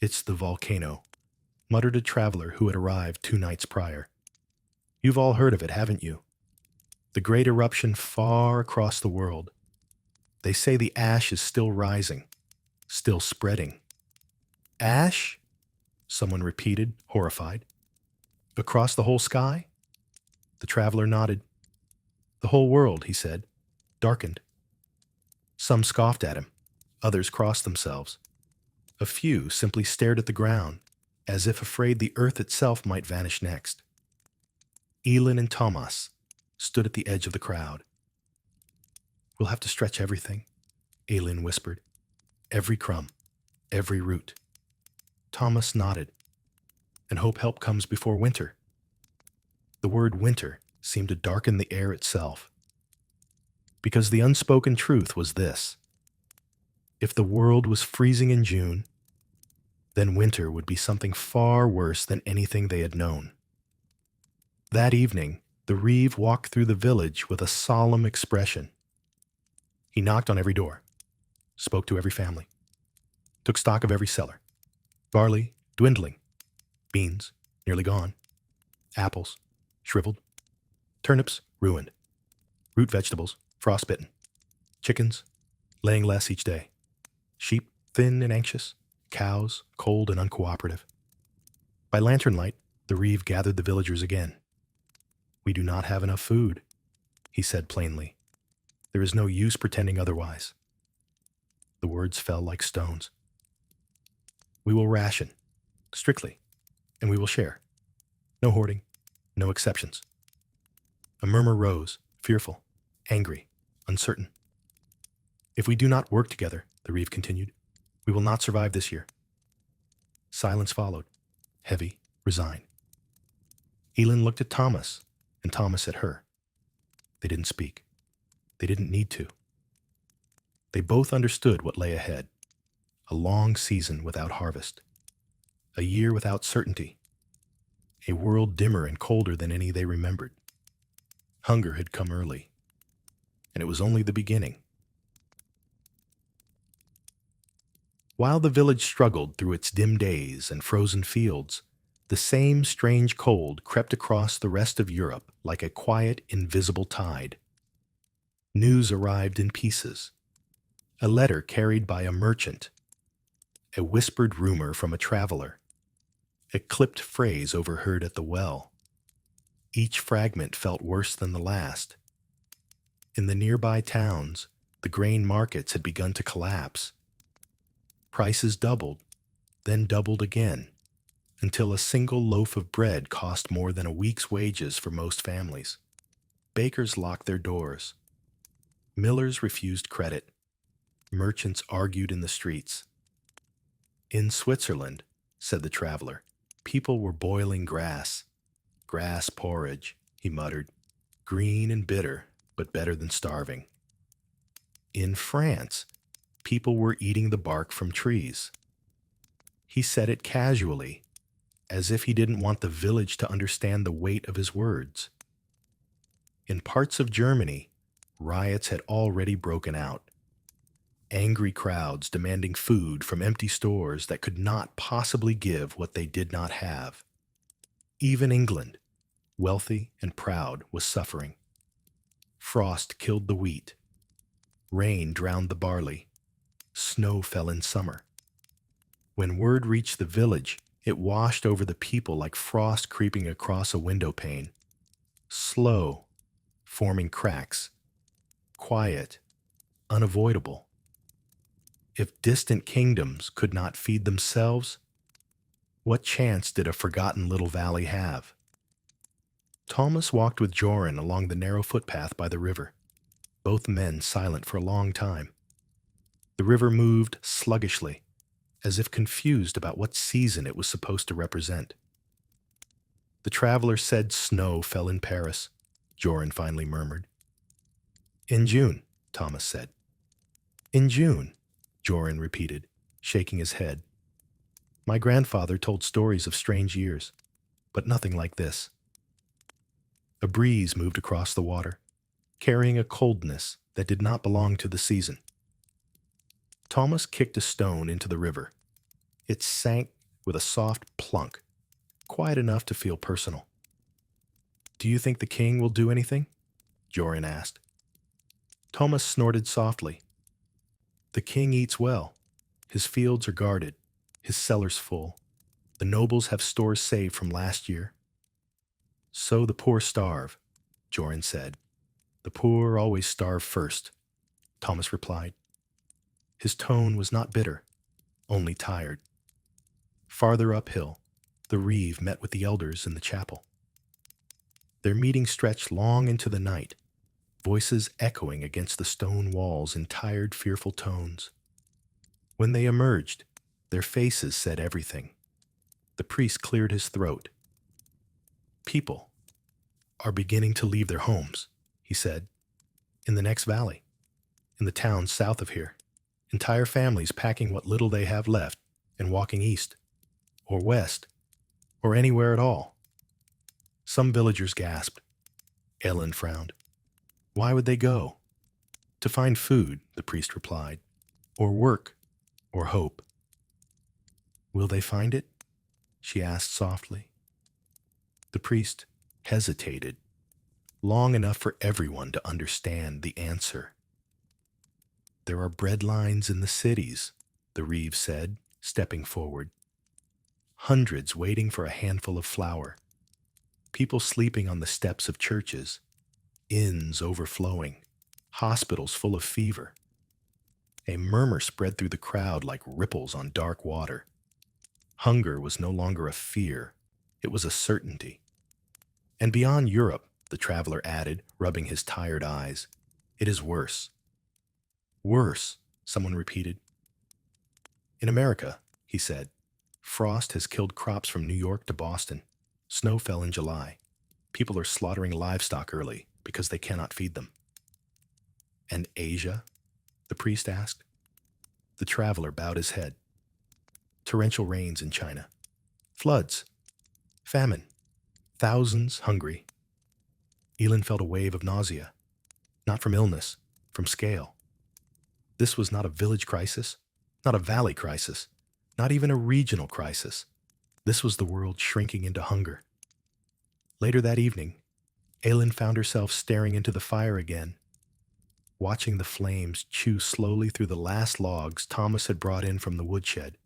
It's the volcano, muttered a traveler who had arrived 2 nights prior. You've all heard of it, haven't you? The great eruption far across the world. They say the ash is still rising, still spreading. Ash? Someone repeated, horrified. Across the whole sky? The traveler nodded. The whole world, he said, darkened. Some scoffed at him. Others crossed themselves. A few simply stared at the ground, as if afraid the earth itself might vanish next. Elin and Thomas stood at the edge of the crowd. We'll have to stretch everything, Elin whispered. Every crumb, every root. Thomas nodded. And hope help comes before winter. The word winter seemed to darken the air itself. Because the unspoken truth was this. If the world was freezing in June, then winter would be something far worse than anything they had known. That evening, the Reeve walked through the village with a solemn expression. He knocked on every door, spoke to every family, took stock of every cellar. Barley, dwindling. Beans, nearly gone. Apples, shriveled. Turnips, ruined. Root vegetables, frostbitten. Chickens, laying less each day. Sheep, thin and anxious. Cows, cold and uncooperative. By lantern light, the Reeve gathered the villagers again. We do not have enough food, he said plainly. There is no use pretending otherwise. The words fell like stones. We will ration, strictly, and we will share. No hoarding, no exceptions. A murmur rose, fearful, angry, uncertain. If we do not work together, the Reeve continued, we will not survive this year. Silence followed, heavy, resigned. Elin looked at Thomas, and Thomas at her. They didn't speak. They didn't need to. They both understood what lay ahead. A long season without harvest. A year without certainty. A world dimmer and colder than any they remembered. Hunger had come early, and it was only the beginning. While the village struggled through its dim days and frozen fields, the same strange cold crept across the rest of Europe like a quiet, invisible tide. News arrived in pieces. A letter carried by a merchant. A whispered rumor from a traveler. A clipped phrase overheard at the well. Each fragment felt worse than the last. In the nearby towns, the grain markets had begun to collapse. Prices doubled, then doubled again, until a single loaf of bread cost more than a week's wages for most families. Bakers locked their doors. Millers refused credit. Merchants argued in the streets. In Switzerland, said the traveler, people were boiling grass. Grass porridge, he muttered, green and bitter, but better than starving. In France, people were eating the bark from trees. He said it casually, as if he didn't want the village to understand the weight of his words. In parts of Germany, riots had already broken out. Angry crowds demanding food from empty stores that could not possibly give what they did not have. Even England, wealthy and proud, was suffering. Frost killed the wheat. Rain drowned the barley. Snow fell in summer. When word reached the village, it washed over the people like frost creeping across a window pane. Slow, forming cracks. Quiet, unavoidable. If distant kingdoms could not feed themselves, what chance did a forgotten little valley have? Thomas walked with Joran along the narrow footpath by the river, both men silent for a long time. The river moved sluggishly, as if confused about what season it was supposed to represent. The traveler said snow fell in Paris, Joran finally murmured. In June, Thomas said. In June, Joran repeated, shaking his head. My grandfather told stories of strange years, but nothing like this. A breeze moved across the water, carrying a coldness that did not belong to the season. Thomas kicked a stone into the river. It sank with a soft plunk, quiet enough to feel personal. Do you think the king will do anything? Joran asked. Thomas snorted softly. The king eats well. His fields are guarded, his cellars full. The nobles have stores saved from last year. So the poor starve, Joran said. The poor always starve first, Thomas replied. His tone was not bitter, only tired. Farther uphill, the reeve met with the elders in the chapel. Their meeting stretched long into the night, voices echoing against the stone walls in tired, fearful tones. When they emerged, their faces said everything. The priest cleared his throat. People are beginning to leave their homes, he said, in the next valley, in the towns south of here. Entire families packing what little they have left and walking east, or west, or anywhere at all. Some villagers gasped. Ellen frowned. Why would they go? To find food, the priest replied, or work, or hope. Will they find it? She asked softly. The priest hesitated, long enough for everyone to understand the answer. There are bread lines in the cities, the reeve said, stepping forward. Hundreds waiting for a handful of flour. People sleeping on the steps of churches. Inns overflowing. Hospitals full of fever. A murmur spread through the crowd like ripples on dark water. Hunger was no longer a fear. It was a certainty. And beyond Europe, the traveler added, rubbing his tired eyes, it is worse. Worse, someone repeated. In America, he said, frost has killed crops from New York to Boston. Snow fell in July. People are slaughtering livestock early because they cannot feed them. And Asia? The priest asked. The traveler bowed his head. Torrential rains in China. Floods. Famine. Thousands hungry. Elin felt a wave of nausea. Not from illness, from scale. This was not a village crisis, not a valley crisis, not even a regional crisis. This was the world shrinking into hunger. Later that evening, Elin found herself staring into the fire again, watching the flames chew slowly through the last logs Thomas had brought in from the woodshed.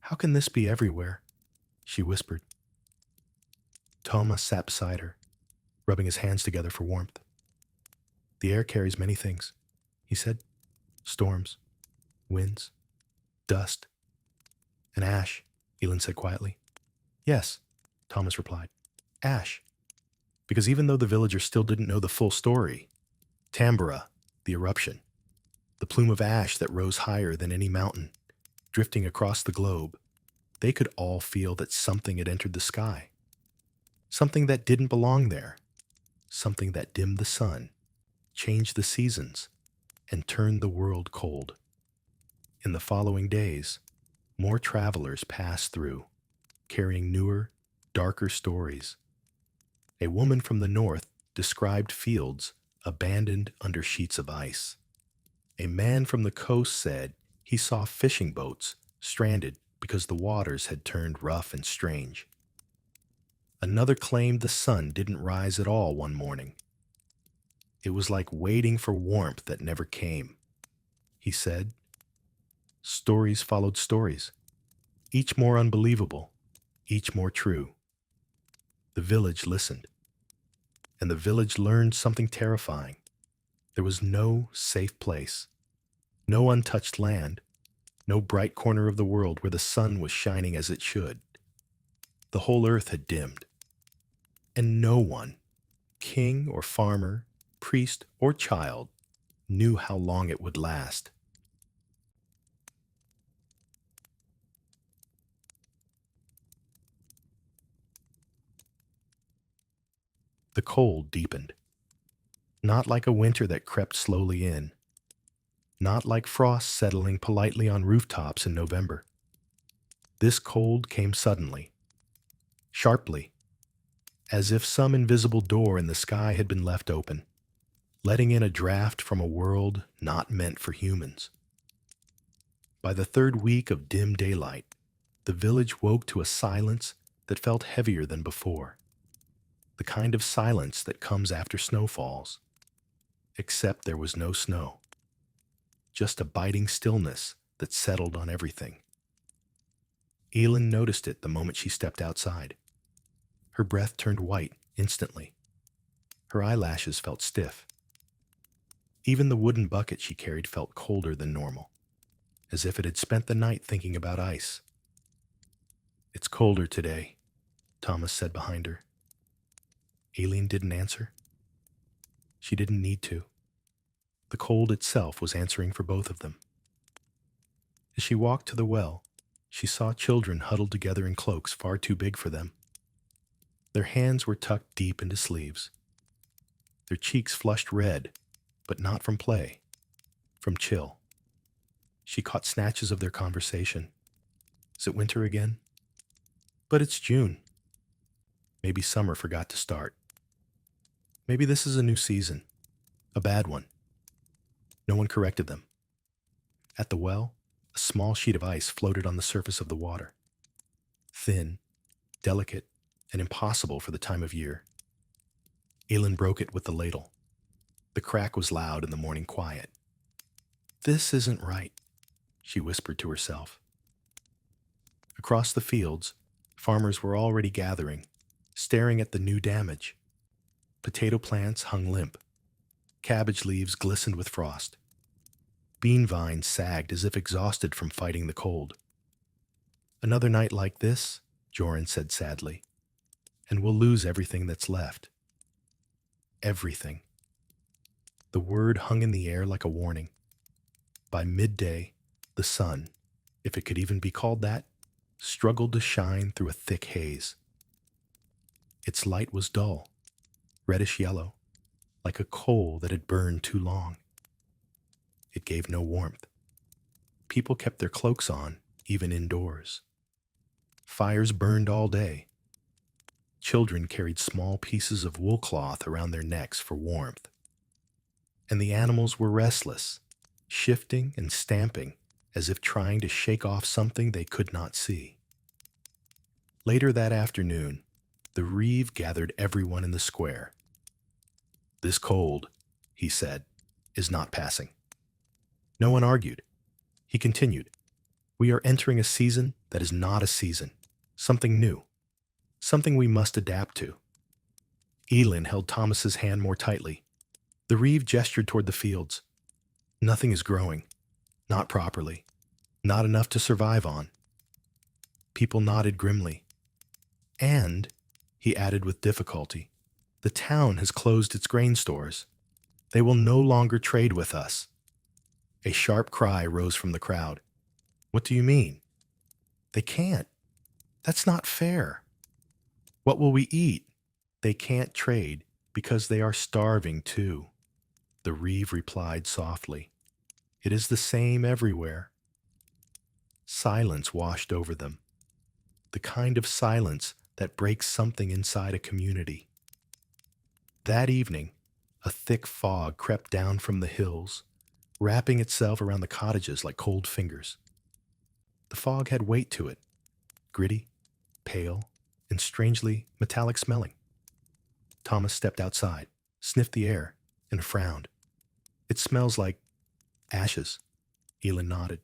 How can this be everywhere? She whispered. Thomas sat beside her, rubbing his hands together for warmth. The air carries many things, he said. Storms, winds, dust, and ash, Elin said quietly. Yes, Thomas replied. Ash. Because even though the villagers still didn't know the full story, Tambora, the eruption, the plume of ash that rose higher than any mountain, drifting across the globe, they could all feel that something had entered the sky. Something that didn't belong there. Something that dimmed the sun, changed the seasons, and turned the world cold. In the following days, more travelers passed through, carrying newer, darker stories. A woman from the north described fields abandoned under sheets of ice. A man from the coast said he saw fishing boats stranded because the waters had turned rough and strange. Another claimed the sun didn't rise at all one morning. It was like waiting for warmth that never came. He said, stories followed stories, each more unbelievable, each more true. The village listened, and the village learned something terrifying. There was no safe place, no untouched land, no bright corner of the world where the sun was shining as it should. The whole earth had dimmed, and no one, king or farmer, priest or child, knew how long it would last. The cold deepened, not like a winter that crept slowly in, not like frost settling politely on rooftops in November. This cold came suddenly, sharply, as if some invisible door in the sky had been left open, letting in a draft from a world not meant for humans. By the third week of dim daylight, the village woke to a silence that felt heavier than before, the kind of silence that comes after snow falls. Except there was no snow, just a biting stillness that settled on everything. Elin noticed it the moment she stepped outside. Her breath turned white instantly. Her eyelashes felt stiff. Even the wooden bucket she carried felt colder than normal, as if it had spent the night thinking about ice. "It's colder today," Thomas said behind her. Aileen didn't answer. She didn't need to. The cold itself was answering for both of them. As she walked to the well, she saw children huddled together in cloaks far too big for them. Their hands were tucked deep into sleeves. Their cheeks flushed red, but not from play, from chill. She caught snatches of their conversation. "Is it winter again?" "But it's June." Maybe summer forgot to start. Maybe this is a new season, a bad one. No one corrected them. At the well, a small sheet of ice floated on the surface of the water. Thin, delicate, and impossible for the time of year. Elin broke it with the ladle. The crack was loud in the morning quiet. "This isn't right," she whispered to herself. Across the fields, farmers were already gathering, staring at the new damage. Potato plants hung limp. Cabbage leaves glistened with frost. Bean vines sagged as if exhausted from fighting the cold. "Another night like this," Joran said sadly, "and we'll lose everything that's left." Everything. The word hung in the air like a warning. By midday, the sun, if it could even be called that, struggled to shine through a thick haze. Its light was dull, reddish yellow, like a coal that had burned too long. It gave no warmth. People kept their cloaks on, even indoors. Fires burned all day. Children carried small pieces of wool cloth around their necks for warmth. And the animals were restless, shifting and stamping as if trying to shake off something they could not see. Later that afternoon, the reeve gathered everyone in the square. "This cold," he said, "is not passing." No one argued. He continued, "We are entering a season that is not a season, something new, something we must adapt to." Elin held Thomas's hand more tightly. The reeve gestured toward the fields. "Nothing is growing, not properly, not enough to survive on." People nodded grimly. "And," he added with difficulty, "the town has closed its grain stores. They will no longer trade with us." A sharp cry rose from the crowd. "What do you mean?" "They can't. That's not fair." "What will we eat?" "They can't trade because they are starving too." The reeve replied softly, "It is the same everywhere." Silence washed over them, the kind of silence that breaks something inside a community. That evening, a thick fog crept down from the hills, wrapping itself around the cottages like cold fingers. The fog had weight to it, gritty, pale, and strangely metallic smelling. Thomas stepped outside, sniffed the air, and frowned. It smells like ashes. Elin nodded.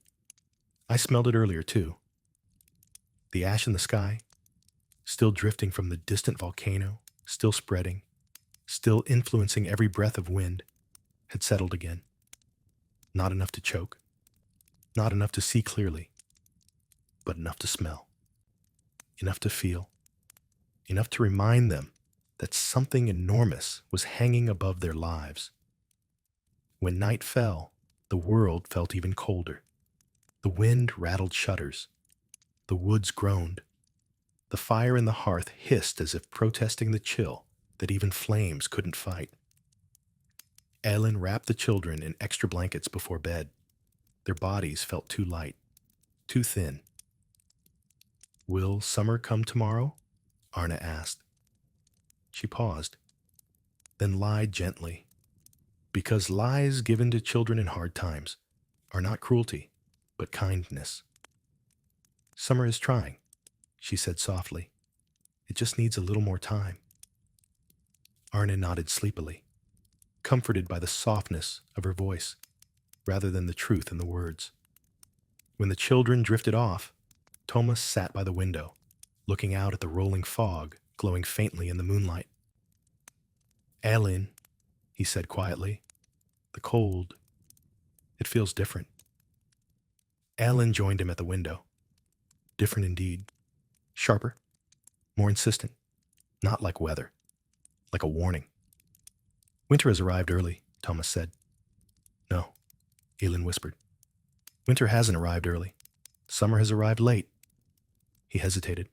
I smelled it earlier, too. The ash in the sky, still drifting from the distant volcano, still spreading, still influencing every breath of wind, had settled again. Not enough to choke, not enough to see clearly, but enough to smell, enough to feel, enough to remind them that something enormous was hanging above their lives. When night fell, the world felt even colder. The wind rattled shutters. The woods groaned. The fire in the hearth hissed as if protesting the chill that even flames couldn't fight. Elin wrapped the children in extra blankets before bed. Their bodies felt too light, too thin. Will summer come tomorrow? Arna asked. She paused, then lied gently, because lies given to children in hard times are not cruelty, but kindness. Summer is trying, she said softly. It just needs a little more time. Arna nodded sleepily, comforted by the softness of her voice, rather than the truth in the words. When the children drifted off, Thomas sat by the window, looking out at the rolling fog glowing faintly in the moonlight. Elin, he said quietly, the cold, it feels different. Elin joined him at the window. Different indeed. Sharper, more insistent, not like weather, like a warning. Winter has arrived early, Thomas said. No, Elin whispered. Winter hasn't arrived early. Summer has arrived late. He hesitated.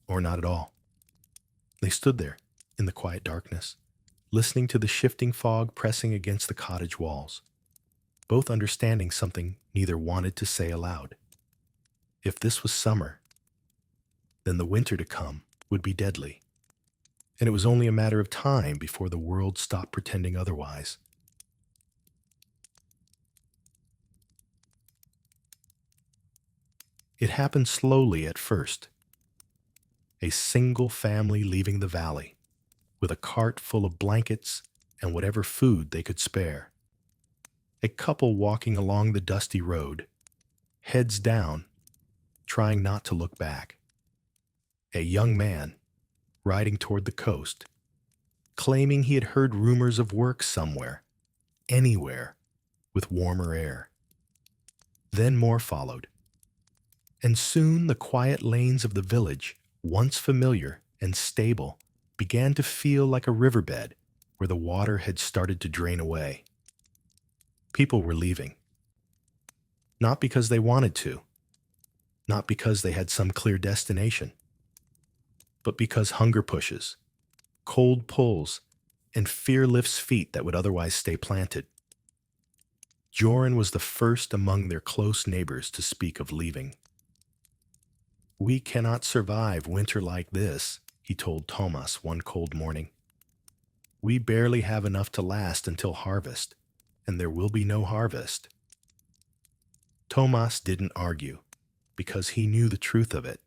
Or not at all. They stood there, in the quiet darkness, listening to the shifting fog pressing against the cottage walls, both understanding something neither wanted to say aloud. If this was summer, then the winter to come would be deadly, and it was only a matter of time before the world stopped pretending otherwise. It happened slowly at first. A single family leaving the valley, with a cart full of blankets and whatever food they could spare. A couple walking along the dusty road, heads down, trying not to look back. A young man, riding toward the coast, claiming he had heard rumors of work somewhere, anywhere, with warmer air. Then more followed. And soon the quiet lanes of the village, once familiar and stable, began to feel like a riverbed where the water had started to drain away. People were leaving. Not because they wanted to, not because they had some clear destination, but because hunger pushes, cold pulls, and fear lifts feet that would otherwise stay planted. Joran was the first among their close neighbors to speak of leaving. We cannot survive winter like this, he told Thomas one cold morning. We barely have enough to last until harvest, and there will be no harvest. Thomas didn't argue, because he knew the truth of it.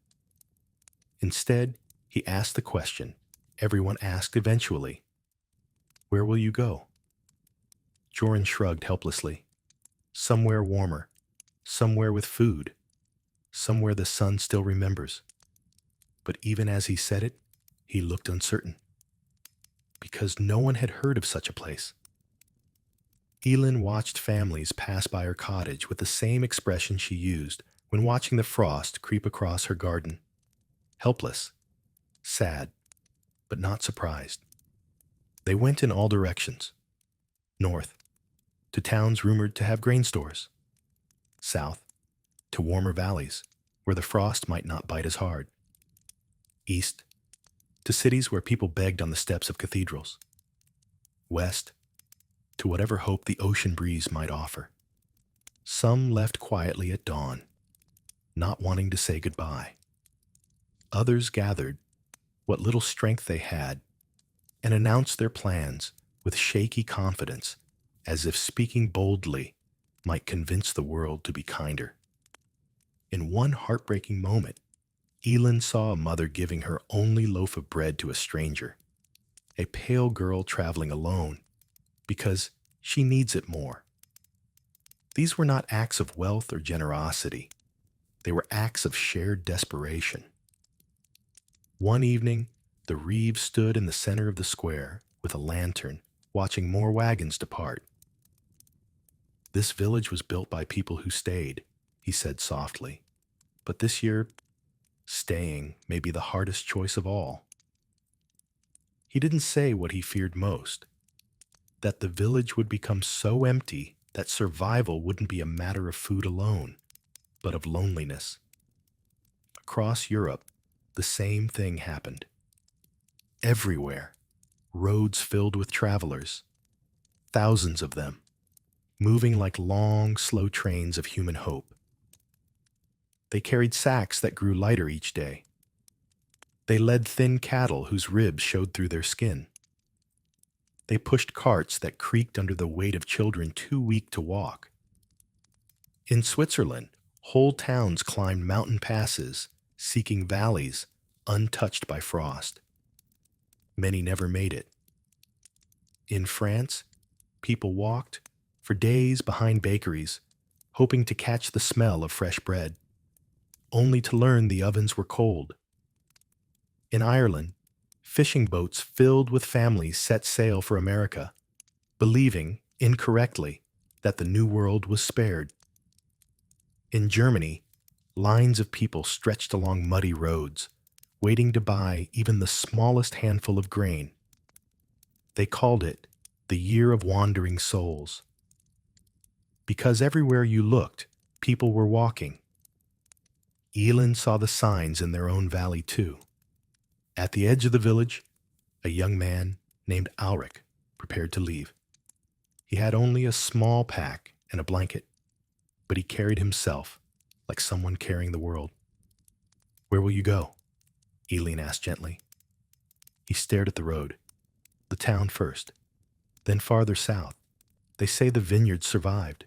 Instead, he asked the question everyone asked eventually. Where will you go? Joran shrugged helplessly. Somewhere warmer, somewhere with food, somewhere the sun still remembers. But even as he said it, he looked uncertain, because no one had heard of such a place. Elin watched families pass by her cottage with the same expression she used when watching the frost creep across her garden. Helpless, sad, but not surprised. They went in all directions. North, to towns rumored to have grain stores. South, to warmer valleys, where the frost might not bite as hard. East, to cities where people begged on the steps of cathedrals. West, to whatever hope the ocean breeze might offer. Some left quietly at dawn, not wanting to say goodbye. Others gathered what little strength they had and announced their plans with shaky confidence, as if speaking boldly might convince the world to be kinder. In one heartbreaking moment, Elin saw a mother giving her only loaf of bread to a stranger, a pale girl traveling alone, because she needs it more. These were not acts of wealth or generosity. They were acts of shared desperation. One evening, the Reeve stood in the center of the square with a lantern, watching more wagons depart. "This village was built by people who stayed," he said softly. "But this year, staying may be the hardest choice of all." He didn't say what he feared most, that the village would become so empty that survival wouldn't be a matter of food alone, but of loneliness. Across Europe, the same thing happened. Everywhere, roads filled with travelers, thousands of them, moving like long, slow trains of human hope. They carried sacks that grew lighter each day. They led thin cattle whose ribs showed through their skin. They pushed carts that creaked under the weight of children too weak to walk. In Switzerland, whole towns climbed mountain passes, seeking valleys untouched by frost. Many never made it. In France, people walked for days behind bakeries, hoping to catch the smell of fresh bread, only to learn the ovens were cold. In Ireland, fishing boats filled with families set sail for America, believing, incorrectly, that the New World was spared. In Germany, lines of people stretched along muddy roads, waiting to buy even the smallest handful of grain. They called it the Year of Wandering Souls. Because everywhere you looked, people were walking. Elin saw the signs in their own valley too. At the edge of the village, a young man named Ulrich prepared to leave. He had only a small pack and a blanket, but he carried himself like someone carrying the world. "Where will you go?" Elin asked gently. He stared at the road. "The town first, then farther south. They say the vineyards survived."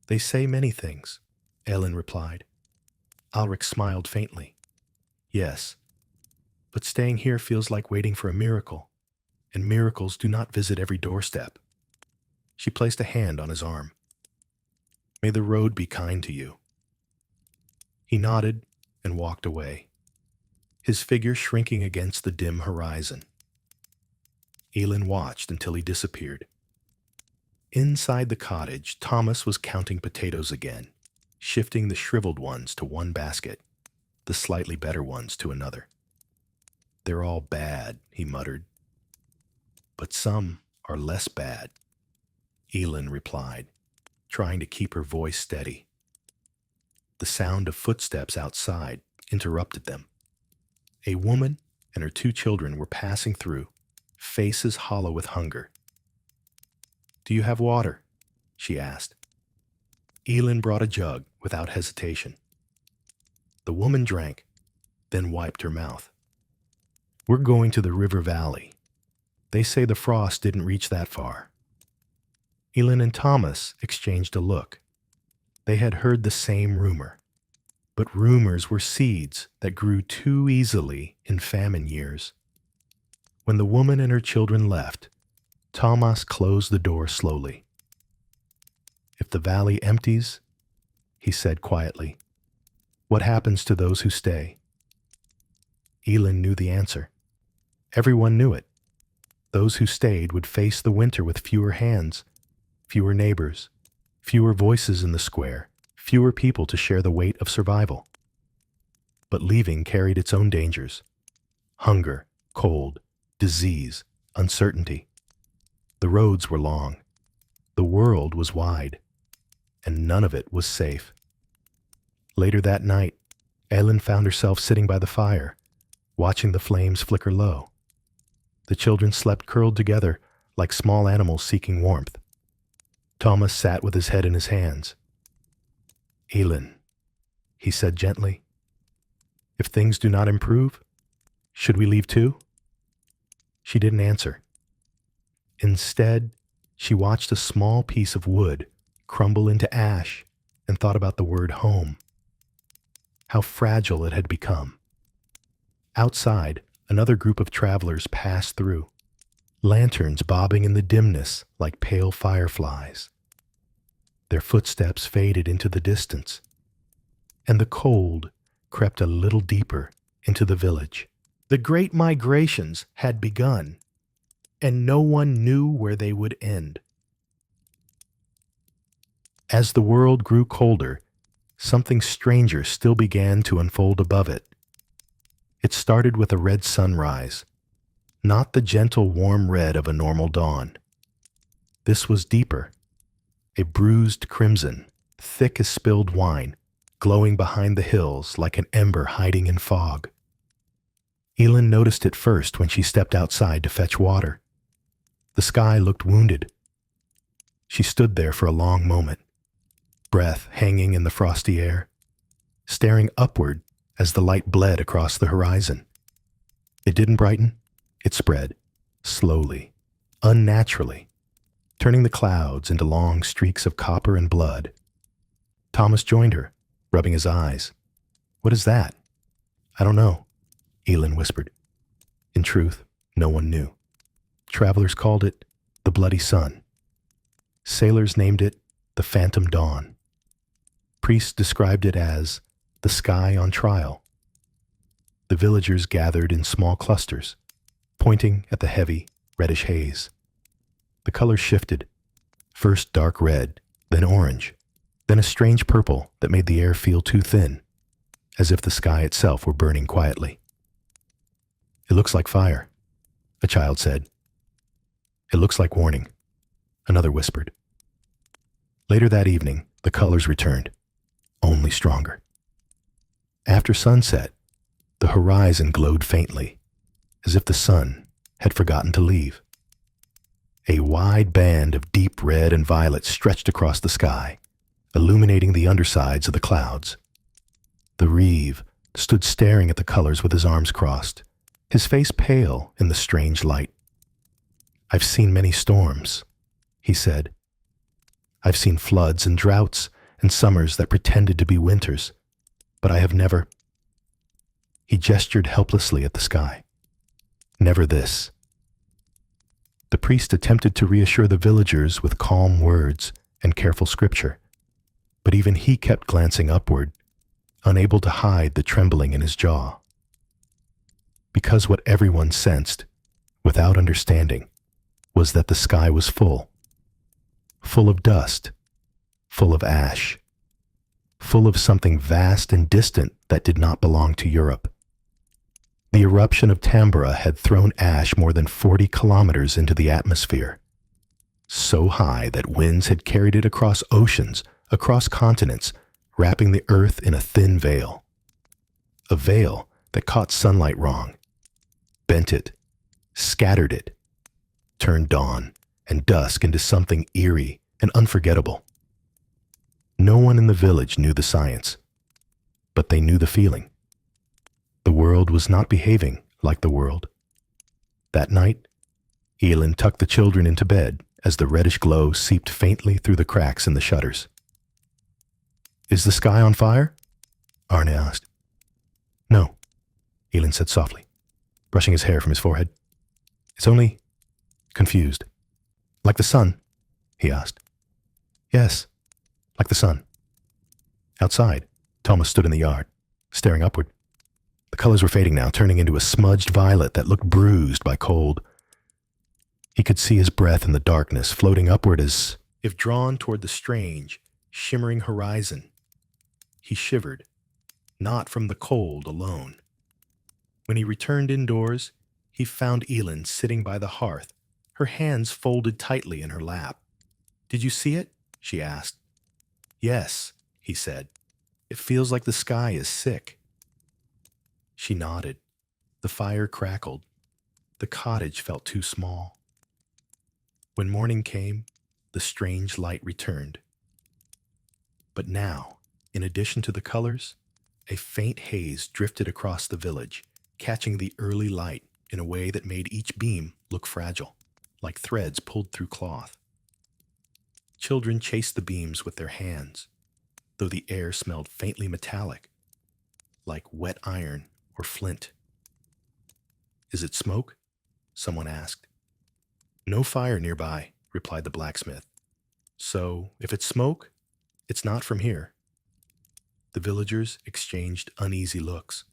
"They say many things," Elin replied. Ulrich smiled faintly. "Yes, but staying here feels like waiting for a miracle, and miracles do not visit every doorstep." She placed a hand on his arm. "May the road be kind to you." He nodded and walked away, his figure shrinking against the dim horizon. Elin watched until he disappeared. Inside the cottage, Thomas was counting potatoes again, shifting the shriveled ones to one basket, the slightly better ones to another. "They're all bad," he muttered. "But some are less bad," Elin replied, trying to keep her voice steady. The sound of footsteps outside interrupted them. A woman and her 2 children were passing through, faces hollow with hunger. "Do you have water?" she asked. Elin brought a jug without hesitation. The woman drank, then wiped her mouth. "We're going to the river valley. They say the frost didn't reach that far." Elin and Thomas exchanged a look. They had heard the same rumor, but rumors were seeds that grew too easily in famine years. When the woman and her children left, Thomas closed the door slowly. "If the valley empties," he said quietly, "what happens to those who stay?" Elin knew the answer. Everyone knew it. Those who stayed would face the winter with fewer hands, fewer neighbors, fewer voices in the square, fewer people to share the weight of survival. But leaving carried its own dangers: hunger, cold, disease, uncertainty. The roads were long. The world was wide. And none of it was safe. Later that night, Elin found herself sitting by the fire, watching the flames flicker low. The children slept curled together like small animals seeking warmth. Thomas sat with his head in his hands. "Elin," he said gently, "if things do not improve, should we leave too?" She didn't answer. Instead, she watched a small piece of wood crumble into ash and thought about the word home. how fragile it had become. Outside, another group of travelers passed through, lanterns bobbing in the dimness like pale fireflies. Their footsteps faded into the distance, and the cold crept a little deeper into the village. The great migrations had begun, and no one knew where they would end. As the world grew colder, something stranger still began to unfold above it. It started with a red sunrise, not the gentle warm red of a normal dawn. This was deeper, a bruised crimson, thick as spilled wine, glowing behind the hills like an ember hiding in fog. Elin noticed it first when she stepped outside to fetch water. The sky looked wounded. She stood there for a long moment, breath hanging in the frosty air, staring upward as the light bled across the horizon. It didn't brighten, it spread, slowly, unnaturally, turning the clouds into long streaks of copper and blood. Thomas joined her, rubbing his eyes. "What is that?" "I don't know," Elin whispered. In truth, no one knew. Travelers called it the Bloody Sun. Sailors named it the Phantom Dawn. Priests described it as the sky on trial. The villagers gathered in small clusters, pointing at the heavy, reddish haze. The colors shifted, first dark red, then orange, then a strange purple that made the air feel too thin, as if the sky itself were burning quietly. "It looks like fire," a child said. "It looks like warning," another whispered. Later that evening, the colors returned, only stronger. After sunset, the horizon glowed faintly, as if the sun had forgotten to leave. A wide band of deep red and violet stretched across the sky, illuminating the undersides of the clouds. The Reeve stood staring at the colors with his arms crossed, his face pale in the strange light. "I've seen many storms," he said. "I've seen floods and droughts and summers that pretended to be winters, but I have never—" He gestured helplessly at the sky. "Never this." The priest attempted to reassure the villagers with calm words and careful scripture, but even he kept glancing upward, unable to hide the trembling in his jaw. Because what everyone sensed, without understanding, was that the sky was full of dust, full of ash, full of something vast and distant that did not belong to Europe. The eruption of Tambora had thrown ash more than 40 kilometers into the atmosphere, so high that winds had carried it across oceans, across continents, wrapping the earth in a thin veil. A veil that caught sunlight wrong, bent it, scattered it, turned dawn and dusk into something eerie and unforgettable. No one in the village knew the science, but they knew the feeling. The world was not behaving like the world. That night, Elin tucked the children into bed as the reddish glow seeped faintly through the cracks in the shutters. "Is the sky on fire?" Arne asked. "No," Elin said softly, brushing his hair from his forehead. "It's only confused." "Like the sun?" he asked. "Yes, like the sun." Outside, Thomas stood in the yard, staring upward. The colors were fading now, turning into a smudged violet that looked bruised by cold. He could see his breath in the darkness, floating upward as if drawn toward the strange, shimmering horizon. He shivered, not from the cold alone. When he returned indoors, he found Elin sitting by the hearth, her hands folded tightly in her lap. "Did you see it?" she asked. "Yes," he said. "It feels like the sky is sick." She nodded. The fire crackled. The cottage felt too small. When morning came, the strange light returned. But now, in addition to the colors, a faint haze drifted across the village, catching the early light in a way that made each beam look fragile, like threads pulled through cloth. Children chased the beams with their hands, though the air smelled faintly metallic. like wet iron or flint. "Is it smoke?" someone asked. "No fire nearby," replied the blacksmith. "So, if it's smoke, it's not from here." The villagers exchanged uneasy looks.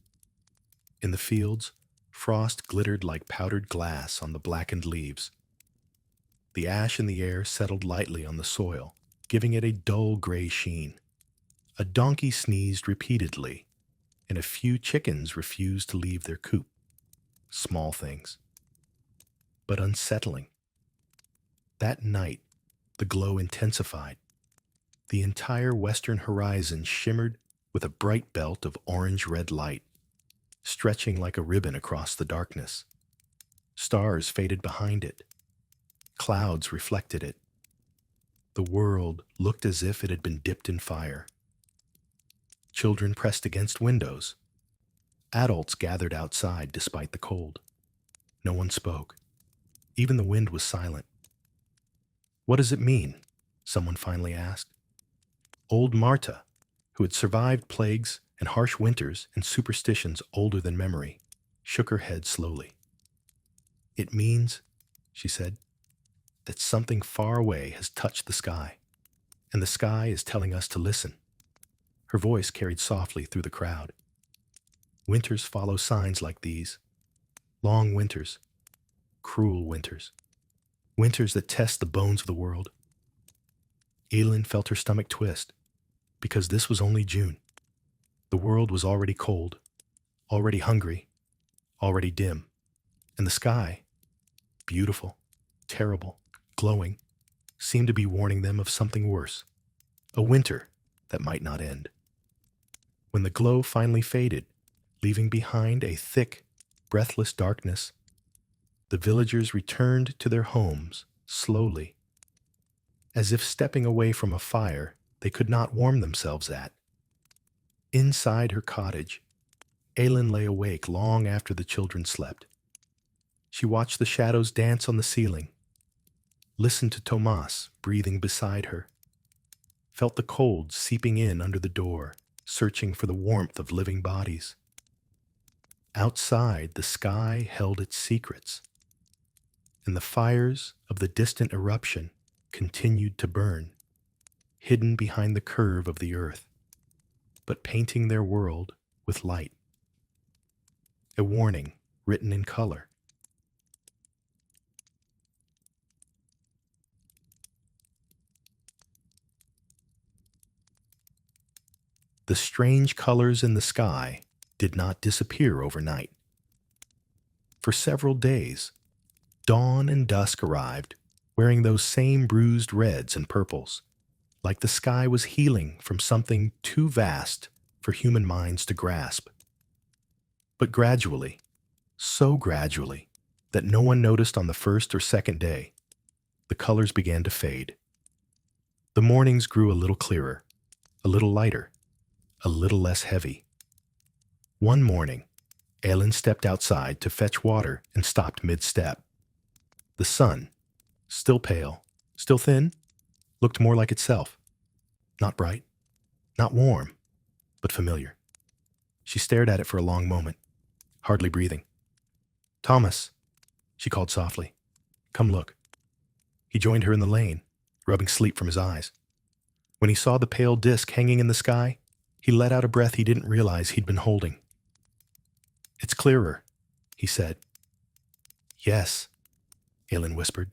In the fields, frost glittered like powdered glass on the blackened leaves. The ash in the air settled lightly on the soil, giving it a dull gray sheen. A donkey sneezed repeatedly, and a few chickens refused to leave their coop. Small things, but unsettling. That night, the glow intensified. The entire western horizon shimmered with a bright belt of orange-red light, stretching like a ribbon across the darkness. Stars faded behind it. Clouds reflected it. The world looked as if it had been dipped in fire. Children pressed against windows. Adults gathered outside despite the cold. No one spoke. Even the wind was silent. "What does it mean?" someone finally asked. Old Marta, who had survived plagues and harsh winters and superstitions older than memory, shook her head slowly. "It means," she said, "that something far away has touched the sky, and the sky is telling us to listen." Her voice carried softly through the crowd. Winters follow signs like these. Long winters, cruel winters. Winters that test the bones of the world. Aelin felt her stomach twist, because this was only June. The world was already cold, already hungry, already dim, and the sky, beautiful, terrible, glowing, seemed to be warning them of something worse, a winter that might not end. When the glow finally faded, leaving behind a thick, breathless darkness, the villagers returned to their homes slowly, as if stepping away from a fire they could not warm themselves at. Inside her cottage, Aelin lay awake long after the children slept. She watched the shadows dance on the ceiling, listened to Tomas breathing beside her, felt the cold seeping in under the door, searching for the warmth of living bodies. Outside, the sky held its secrets, and the fires of the distant eruption continued to burn, hidden behind the curve of the earth, but painting their world with light. A warning written in color. The strange colors in the sky did not disappear overnight. For several days, dawn and dusk arrived, wearing those same bruised reds and purples, like the sky was healing from something too vast for human minds to grasp. But gradually, so gradually, that no one noticed on the first or second day, the colors began to fade. The mornings grew a little clearer, a little lighter, a little less heavy. One morning, Aelin stepped outside to fetch water and stopped mid-step. The sun, still pale, still thin, looked more like itself. Not bright, not warm, but familiar. She stared at it for a long moment, hardly breathing. "Thomas," she called softly, "come look." He joined her in the lane, rubbing sleep from his eyes. When he saw the pale disk hanging in the sky, he let out a breath he didn't realize he'd been holding. "It's clearer," he said. "Yes," Aelin whispered.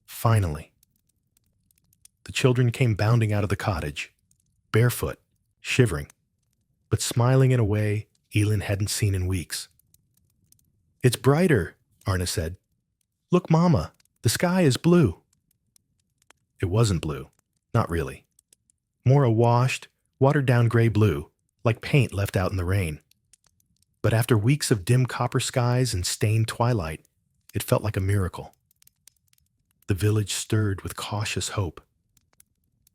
"Finally." The children came bounding out of the cottage, barefoot, shivering, but smiling in a way Aelin hadn't seen in weeks. "It's brighter," Arna said. "Look, Mama, the sky is blue." It wasn't blue, not really. More a washed, watered-down gray blue, like paint left out in the rain. But after weeks of dim copper skies and stained twilight, it felt like a miracle. The village stirred with cautious hope.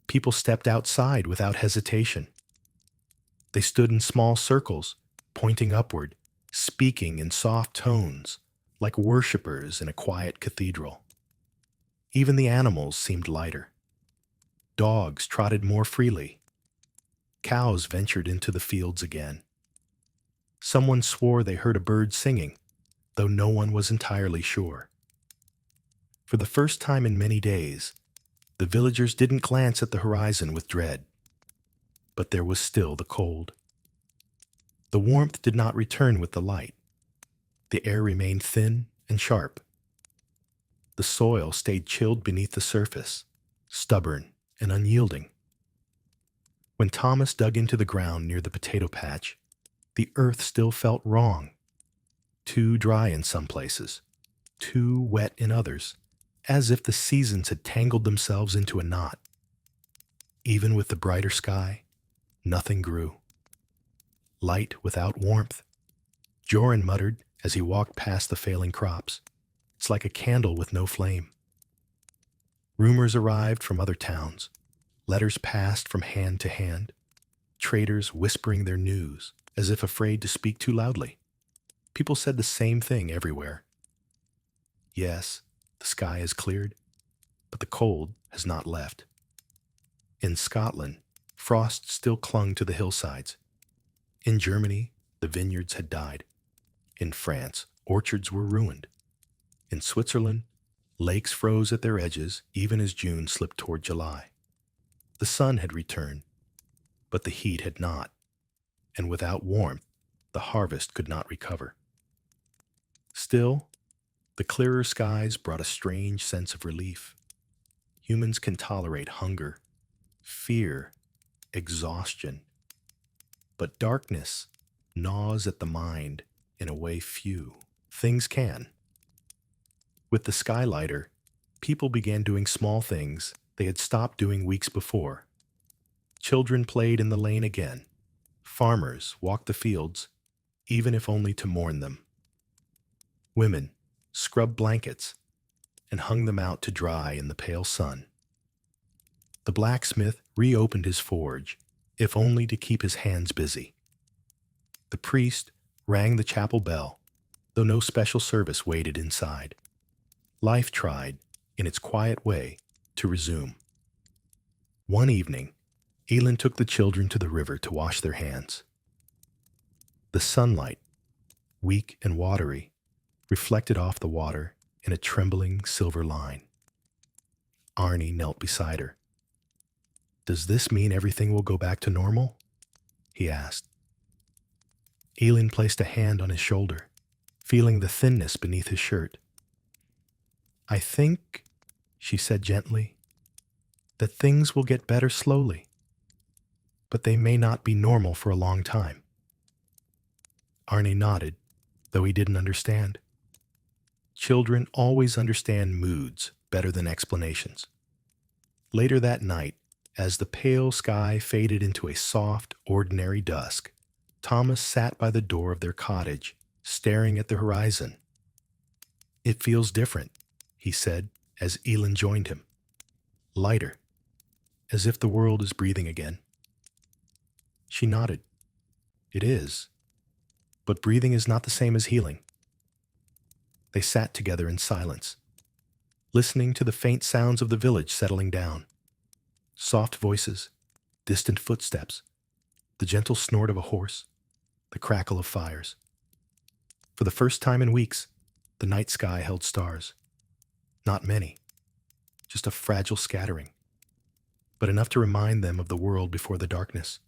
People stepped outside without hesitation. They stood in small circles, pointing upward, speaking in soft tones, like worshippers in a quiet cathedral. Even the animals seemed lighter. Dogs trotted more freely. Cows ventured into the fields again. Someone swore they heard a bird singing, though no one was entirely sure. For the first time in many days, the villagers didn't glance at the horizon with dread, but there was still the cold. The warmth did not return with the light. The air remained thin and sharp. The soil stayed chilled beneath the surface, stubborn and unyielding. When Thomas dug into the ground near the potato patch, the earth still felt wrong. Too dry in some places, too wet in others, as if the seasons had tangled themselves into a knot. Even with the brighter sky, nothing grew. Light without warmth. Joran muttered as he walked past the failing crops. It's like a candle with no flame. Rumors arrived from other towns. Letters passed from hand to hand. Traders whispering their news, as if afraid to speak too loudly. People said the same thing everywhere. Yes, the sky has cleared, but the cold has not left. In Scotland, frost still clung to the hillsides. In Germany, the vineyards had died. In France, orchards were ruined. In Switzerland, lakes froze at their edges even as June slipped toward July. The sun had returned, but the heat had not, and without warmth, the harvest could not recover. Still, the clearer skies brought a strange sense of relief. Humans can tolerate hunger, fear, exhaustion, but darkness gnaws at the mind in a way few things can. With the skylighter, people began doing small things they had stopped doing weeks before. Children played in the lane again. Farmers walked the fields, even if only to mourn them. Women scrubbed blankets and hung them out to dry in the pale sun. The blacksmith reopened his forge, if only to keep his hands busy. The priest rang the chapel bell, though no special service waited inside. Life tried, in its quiet way, to resume. One evening, Elin took the children to the river to wash their hands. The sunlight, weak and watery, reflected off the water in a trembling silver line. Arnie knelt beside her. "Does this mean everything will go back to normal?" he asked. Elin placed a hand on his shoulder, feeling the thinness beneath his shirt. "I think," she said gently, "that things will get better slowly, but they may not be normal for a long time." Arnie nodded, though he didn't understand. Children always understand moods better than explanations. Later that night, as the pale sky faded into a soft, ordinary dusk, Thomas sat by the door of their cottage, staring at the horizon. "It feels different," he said as Elin joined him. "Lighter, as if the world is breathing again." She nodded. "It is. But breathing is not the same as healing." They sat together in silence, listening to the faint sounds of the village settling down. Soft voices, distant footsteps, the gentle snort of a horse, the crackle of fires. For the first time in weeks, the night sky held stars. Not many, just a fragile scattering, but enough to remind them of the world before the darkness.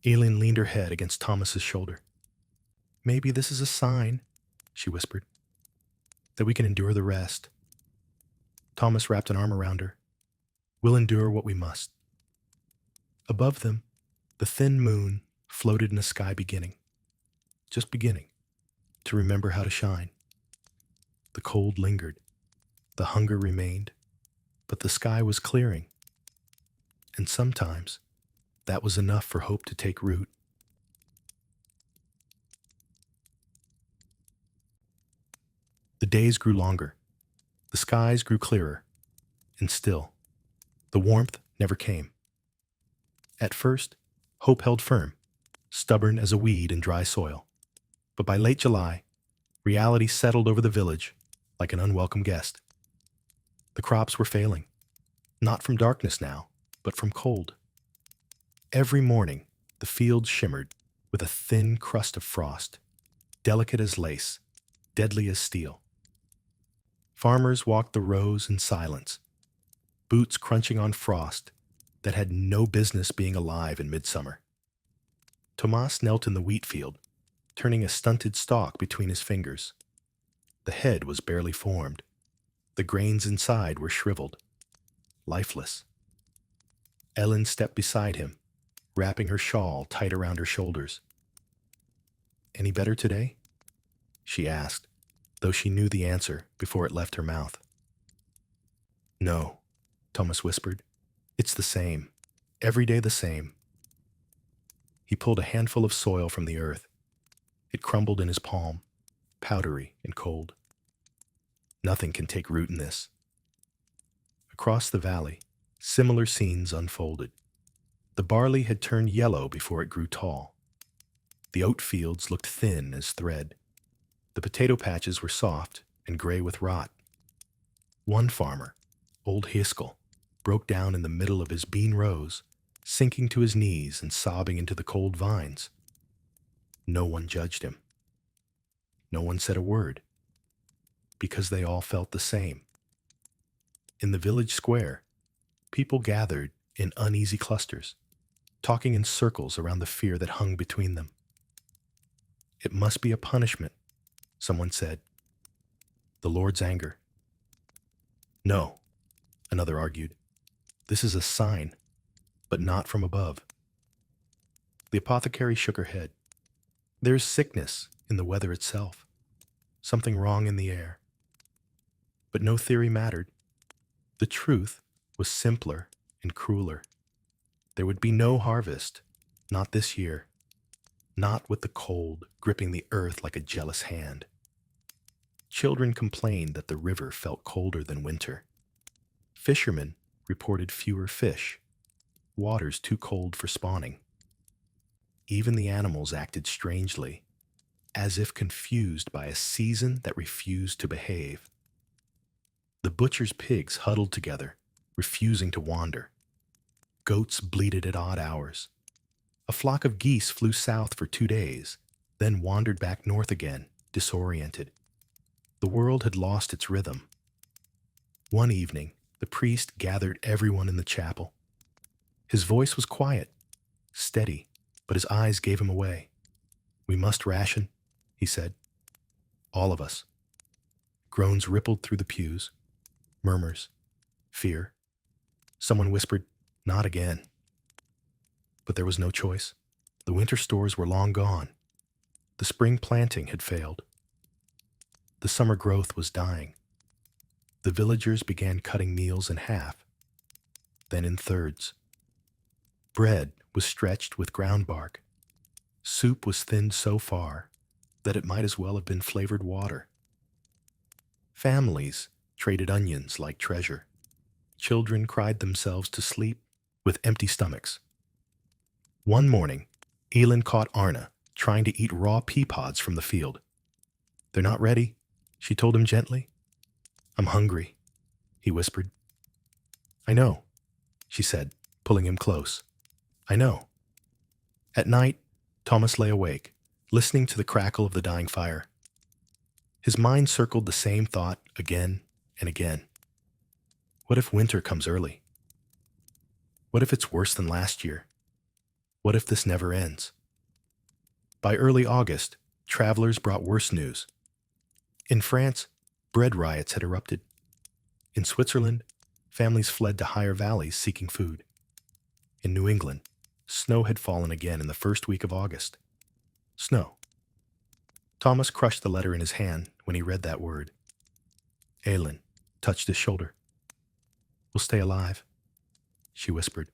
Elin leaned her head against Thomas's shoulder. "Maybe this is a sign," she whispered, "that we can endure the rest." Thomas wrapped an arm around her. "We'll endure what we must." Above them, the thin moon floated in a sky beginning, just beginning, to remember how to shine. The cold lingered, the hunger remained, but the sky was clearing. And sometimes, that was enough for hope to take root. The days grew longer, the skies grew clearer, and still, the warmth never came. At first, hope held firm, stubborn as a weed in dry soil. But by late July, reality settled over the village like an unwelcome guest. The crops were failing, not from darkness now, but from cold. Every morning, the fields shimmered, with a thin crust of frost, delicate as lace, deadly as steel. Farmers walked the rows in silence, boots crunching on frost that had no business being alive in midsummer. Tomas knelt in the wheat field, turning a stunted stalk between his fingers. The head was barely formed. The grains inside were shriveled, lifeless. Ellen stepped beside him, wrapping her shawl tight around her shoulders. "Any better today?" she asked, though she knew the answer before it left her mouth. "No," Thomas whispered. "It's the same. Every day the same." He pulled a handful of soil from the earth. It crumbled in his palm, powdery and cold. "Nothing can take root in this." Across the valley, similar scenes unfolded. The barley had turned yellow before it grew tall. The oat fields looked thin as thread. The potato patches were soft and gray with rot. One farmer, old Hiskel, broke down in the middle of his bean rows, sinking to his knees and sobbing into the cold vines. No one judged him. No one said a word, because they all felt the same. In the village square, people gathered in uneasy clusters, talking in circles around the fear that hung between them. "It must be a punishment," someone said. "The Lord's anger." "No," another argued. "This is a sign, but not from above." The apothecary shook her head. "There's sickness in the weather itself, something wrong in the air." But no theory mattered. The truth was simpler and crueler. There would be no harvest, not this year, not with the cold gripping the earth like a jealous hand. Children complained that the river felt colder than winter. Fishermen reported fewer fish, waters too cold for spawning. Even the animals acted strangely, as if confused by a season that refused to behave. The butcher's pigs huddled together, refusing to wander. Goats bleated at odd hours. A flock of geese flew south for 2 days, then wandered back north again, disoriented. The world had lost its rhythm. One evening, the priest gathered everyone in the chapel. His voice was quiet, steady, but his eyes gave him away. "We must ration," he said. "All of us." Groans rippled through the pews. Murmurs. Fear. Someone whispered, "Not again." But there was no choice. The winter stores were long gone. The spring planting had failed. The summer growth was dying. The villagers began cutting meals in half, then in thirds. Bread was stretched with ground bark. Soup was thinned so far that it might as well have been flavored water. Families traded onions like treasure. Children cried themselves to sleep with empty stomachs. One morning, Elin caught Arna trying to eat raw pea pods from the field. "They're not ready," she told him gently. "I'm hungry," he whispered. "I know," she said, pulling him close. "I know." At night, Thomas lay awake, listening to the crackle of the dying fire. His mind circled the same thought again and again. What if winter comes early? What if it's worse than last year? What if this never ends? By early August, travelers brought worse news. In France, bread riots had erupted. In Switzerland, families fled to higher valleys seeking food. In New England, snow had fallen again in the first week of August. Snow. Thomas crushed the letter in his hand when he read that word. Elin touched his shoulder. "We'll stay alive," she whispered.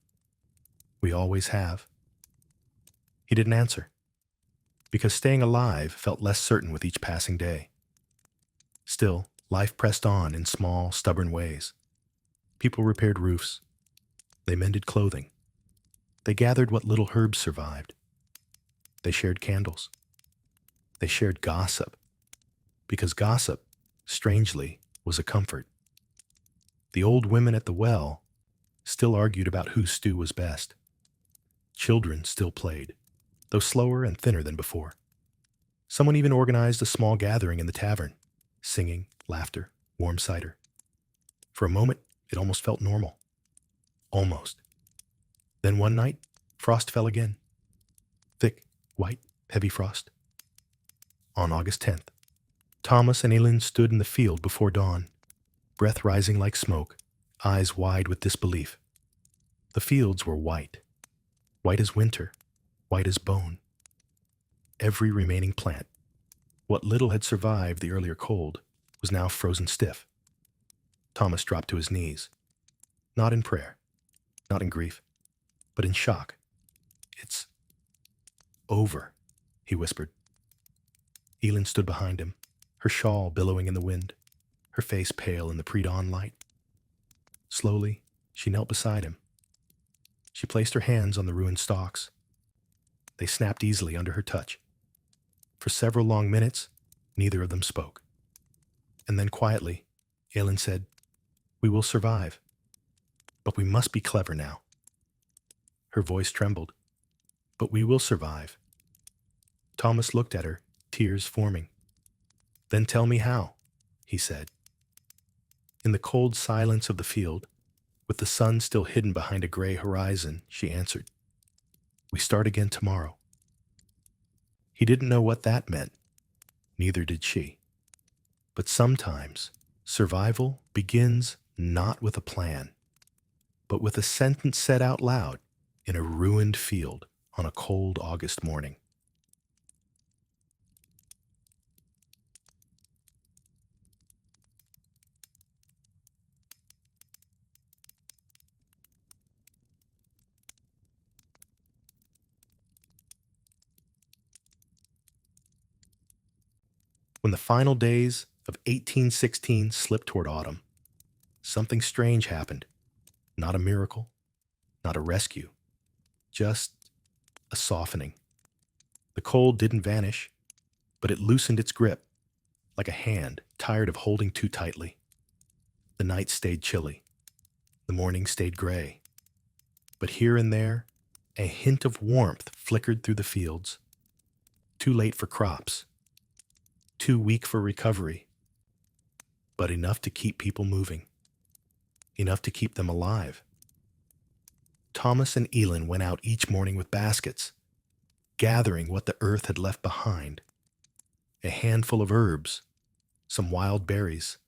"We always have." He didn't answer, because staying alive felt less certain with each passing day. Still, life pressed on in small, stubborn ways. People repaired roofs. They mended clothing. They gathered what little herbs survived. They shared candles. They shared gossip, because gossip, strangely, was a comfort. The old women at the well still argued about whose stew was best. Children still played. though slower and thinner than before. Someone even organized a small gathering in the tavern. Singing, laughter, warm cider. For a moment, it almost felt normal. Almost. Then one night, frost fell again. Thick, white, heavy frost. On August 10th, Thomas and Elin stood in the field before dawn, breath rising like smoke, eyes wide with disbelief. The fields were white. White as winter, white as bone. Every remaining plant, what little had survived the earlier cold, was now frozen stiff. Thomas dropped to his knees, not in prayer, not in grief, but in shock. "It's over," he whispered. Elin stood behind him, her shawl billowing in the wind, her face pale in the pre-dawn light. Slowly, she knelt beside him. She placed her hands on the ruined stalks. They snapped easily under her touch. For several long minutes, neither of them spoke. And then quietly, Elin said, "We will survive. But we must be clever now." Her voice trembled. "But we will survive." Thomas looked at her, tears forming. "Then tell me how," he said. In the cold silence of the field, with the sun still hidden behind a gray horizon, she answered, "We start again tomorrow." He didn't know what that meant. Neither did she. But sometimes survival begins not with a plan, but with a sentence said out loud in a ruined field on a cold August morning. When the final days of 1816 slipped toward autumn, something strange happened. Not a miracle, not a rescue, just a softening. The cold didn't vanish, but it loosened its grip, like a hand tired of holding too tightly. The night stayed chilly. The morning stayed gray. But here and there, a hint of warmth flickered through the fields. Too late for crops. Too weak for recovery. But enough to keep people moving. Enough to keep them alive. Thomas and Elin went out each morning with baskets, gathering what the earth had left behind. A handful of herbs, some wild berries,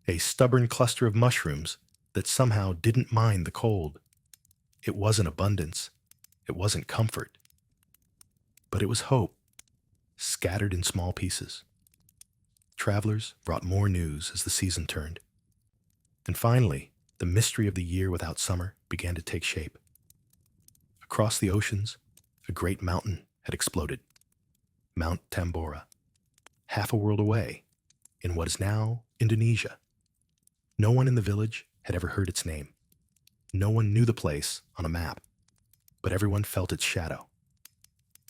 a stubborn cluster of mushrooms that somehow didn't mind the cold. It wasn't abundance. It wasn't comfort. But it was hope, scattered in small pieces. Travelers brought more news as the season turned. And finally, the mystery of the year without summer began to take shape. Across the oceans, a great mountain had exploded. Mount Tambora, half a world away, in what is now Indonesia. No one in the village had ever heard its name. No one knew the place on a map, but everyone felt its shadow.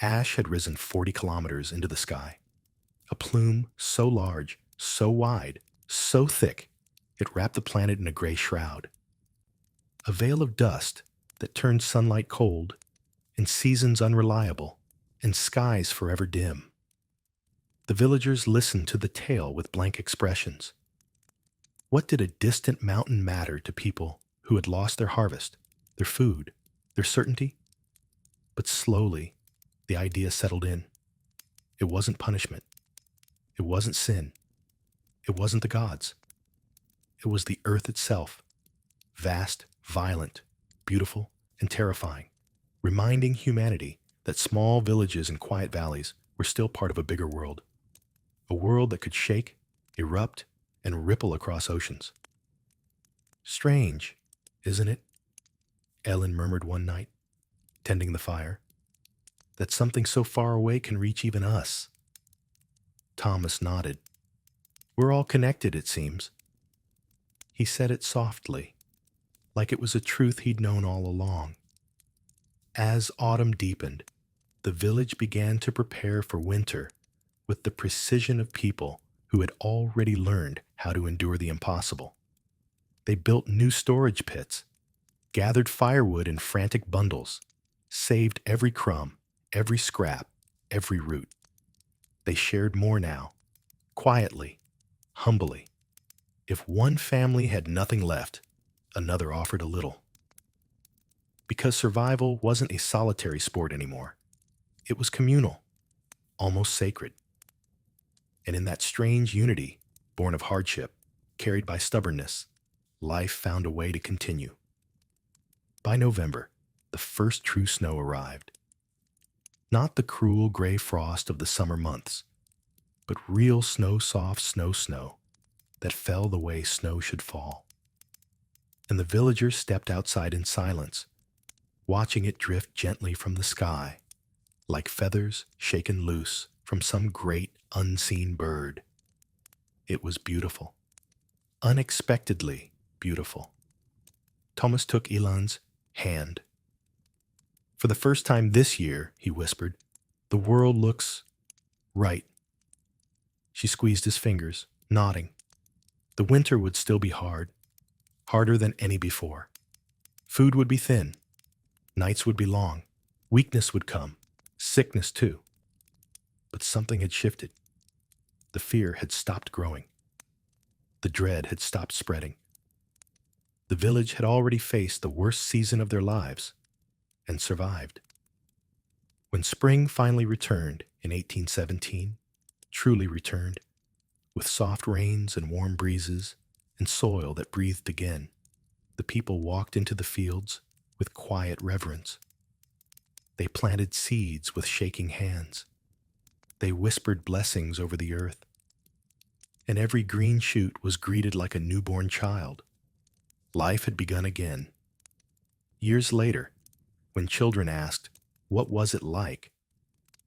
Ash had risen 40 kilometers into the sky, a plume so large, so wide, so thick, it wrapped the planet in a gray shroud. A veil of dust that turned sunlight cold, and seasons unreliable, and skies forever dim. The villagers listened to the tale with blank expressions. What did a distant mountain matter to people who had lost their harvest, their food, their certainty? But slowly, the idea settled in. It wasn't punishment. It wasn't sin. It wasn't the gods. It was the earth itself, vast, violent, beautiful, and terrifying, reminding humanity that small villages and quiet valleys were still part of a bigger world. A world that could shake, erupt, and ripple across oceans. "Strange, isn't it?" Ellen murmured one night, tending the fire, "that something so far away can reach even us." Thomas nodded. "We're all connected, it seems." He said it softly, like it was a truth he'd known all along. As autumn deepened, the village began to prepare for winter with the precision of people who had already learned how to endure the impossible. They built new storage pits, gathered firewood in frantic bundles, saved every crumb, every scrap, every root. They shared more now, quietly, humbly. If one family had nothing left, another offered a little. Because survival wasn't a solitary sport anymore. It was communal, almost sacred. And in that strange unity, born of hardship, carried by stubbornness, life found a way to continue. By November, the first true snow arrived. Not the cruel gray frost of the summer months, but real snow-soft snow that fell the way snow should fall. And the villagers stepped outside in silence, watching it drift gently from the sky, like feathers shaken loose from some great unseen bird. It was beautiful, unexpectedly beautiful. Thomas took Ilan's hand. For the first time this year, he whispered, the world looks right. She squeezed his fingers, nodding. The winter would still be hard, harder than any before. Food would be thin, nights would be long, weakness would come, sickness too. But something had shifted. The fear had stopped growing. The dread had stopped spreading. The village had already faced the worst season of their lives and survived. When spring finally returned in 1817, truly returned, with soft rains and warm breezes and soil that breathed again, the people walked into the fields with quiet reverence. They planted seeds with shaking hands. They whispered blessings over the earth. And every green shoot was greeted like a newborn child. Life had begun again. Years later, when children asked, "What was it like?"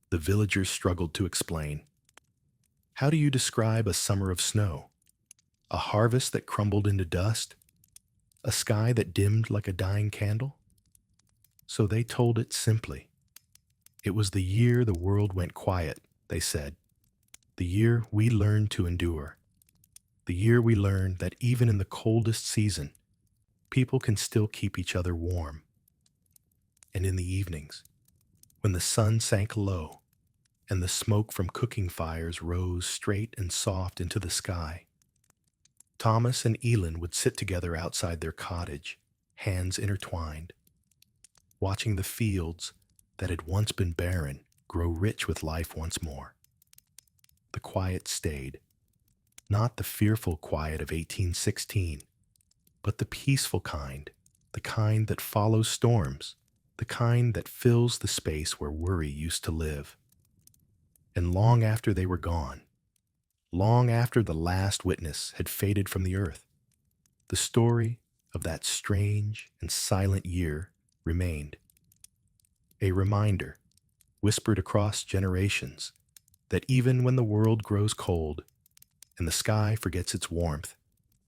the villagers struggled to explain. How do you describe a summer of snow? A harvest that crumbled into dust? A sky that dimmed like a dying candle? So they told it simply. It was the year the world went quiet, they said. The year we learned to endure. The year we learned that even in the coldest season, people can still keep each other warm. And in the evenings, when the sun sank low and the smoke from cooking fires rose straight and soft into the sky, Thomas and Elin would sit together outside their cottage, hands intertwined, watching the fields that had once been barren grow rich with life once more. The quiet stayed, not the fearful quiet of 1816, but the peaceful kind, the kind that follows storms, the kind that fills the space where worry used to live. And long after they were gone, long after the last witness had faded from the earth, the story of that strange and silent year remained. A reminder, whispered across generations, that even when the world grows cold and the sky forgets its warmth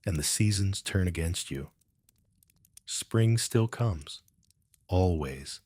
and the seasons turn against you, spring still comes, always.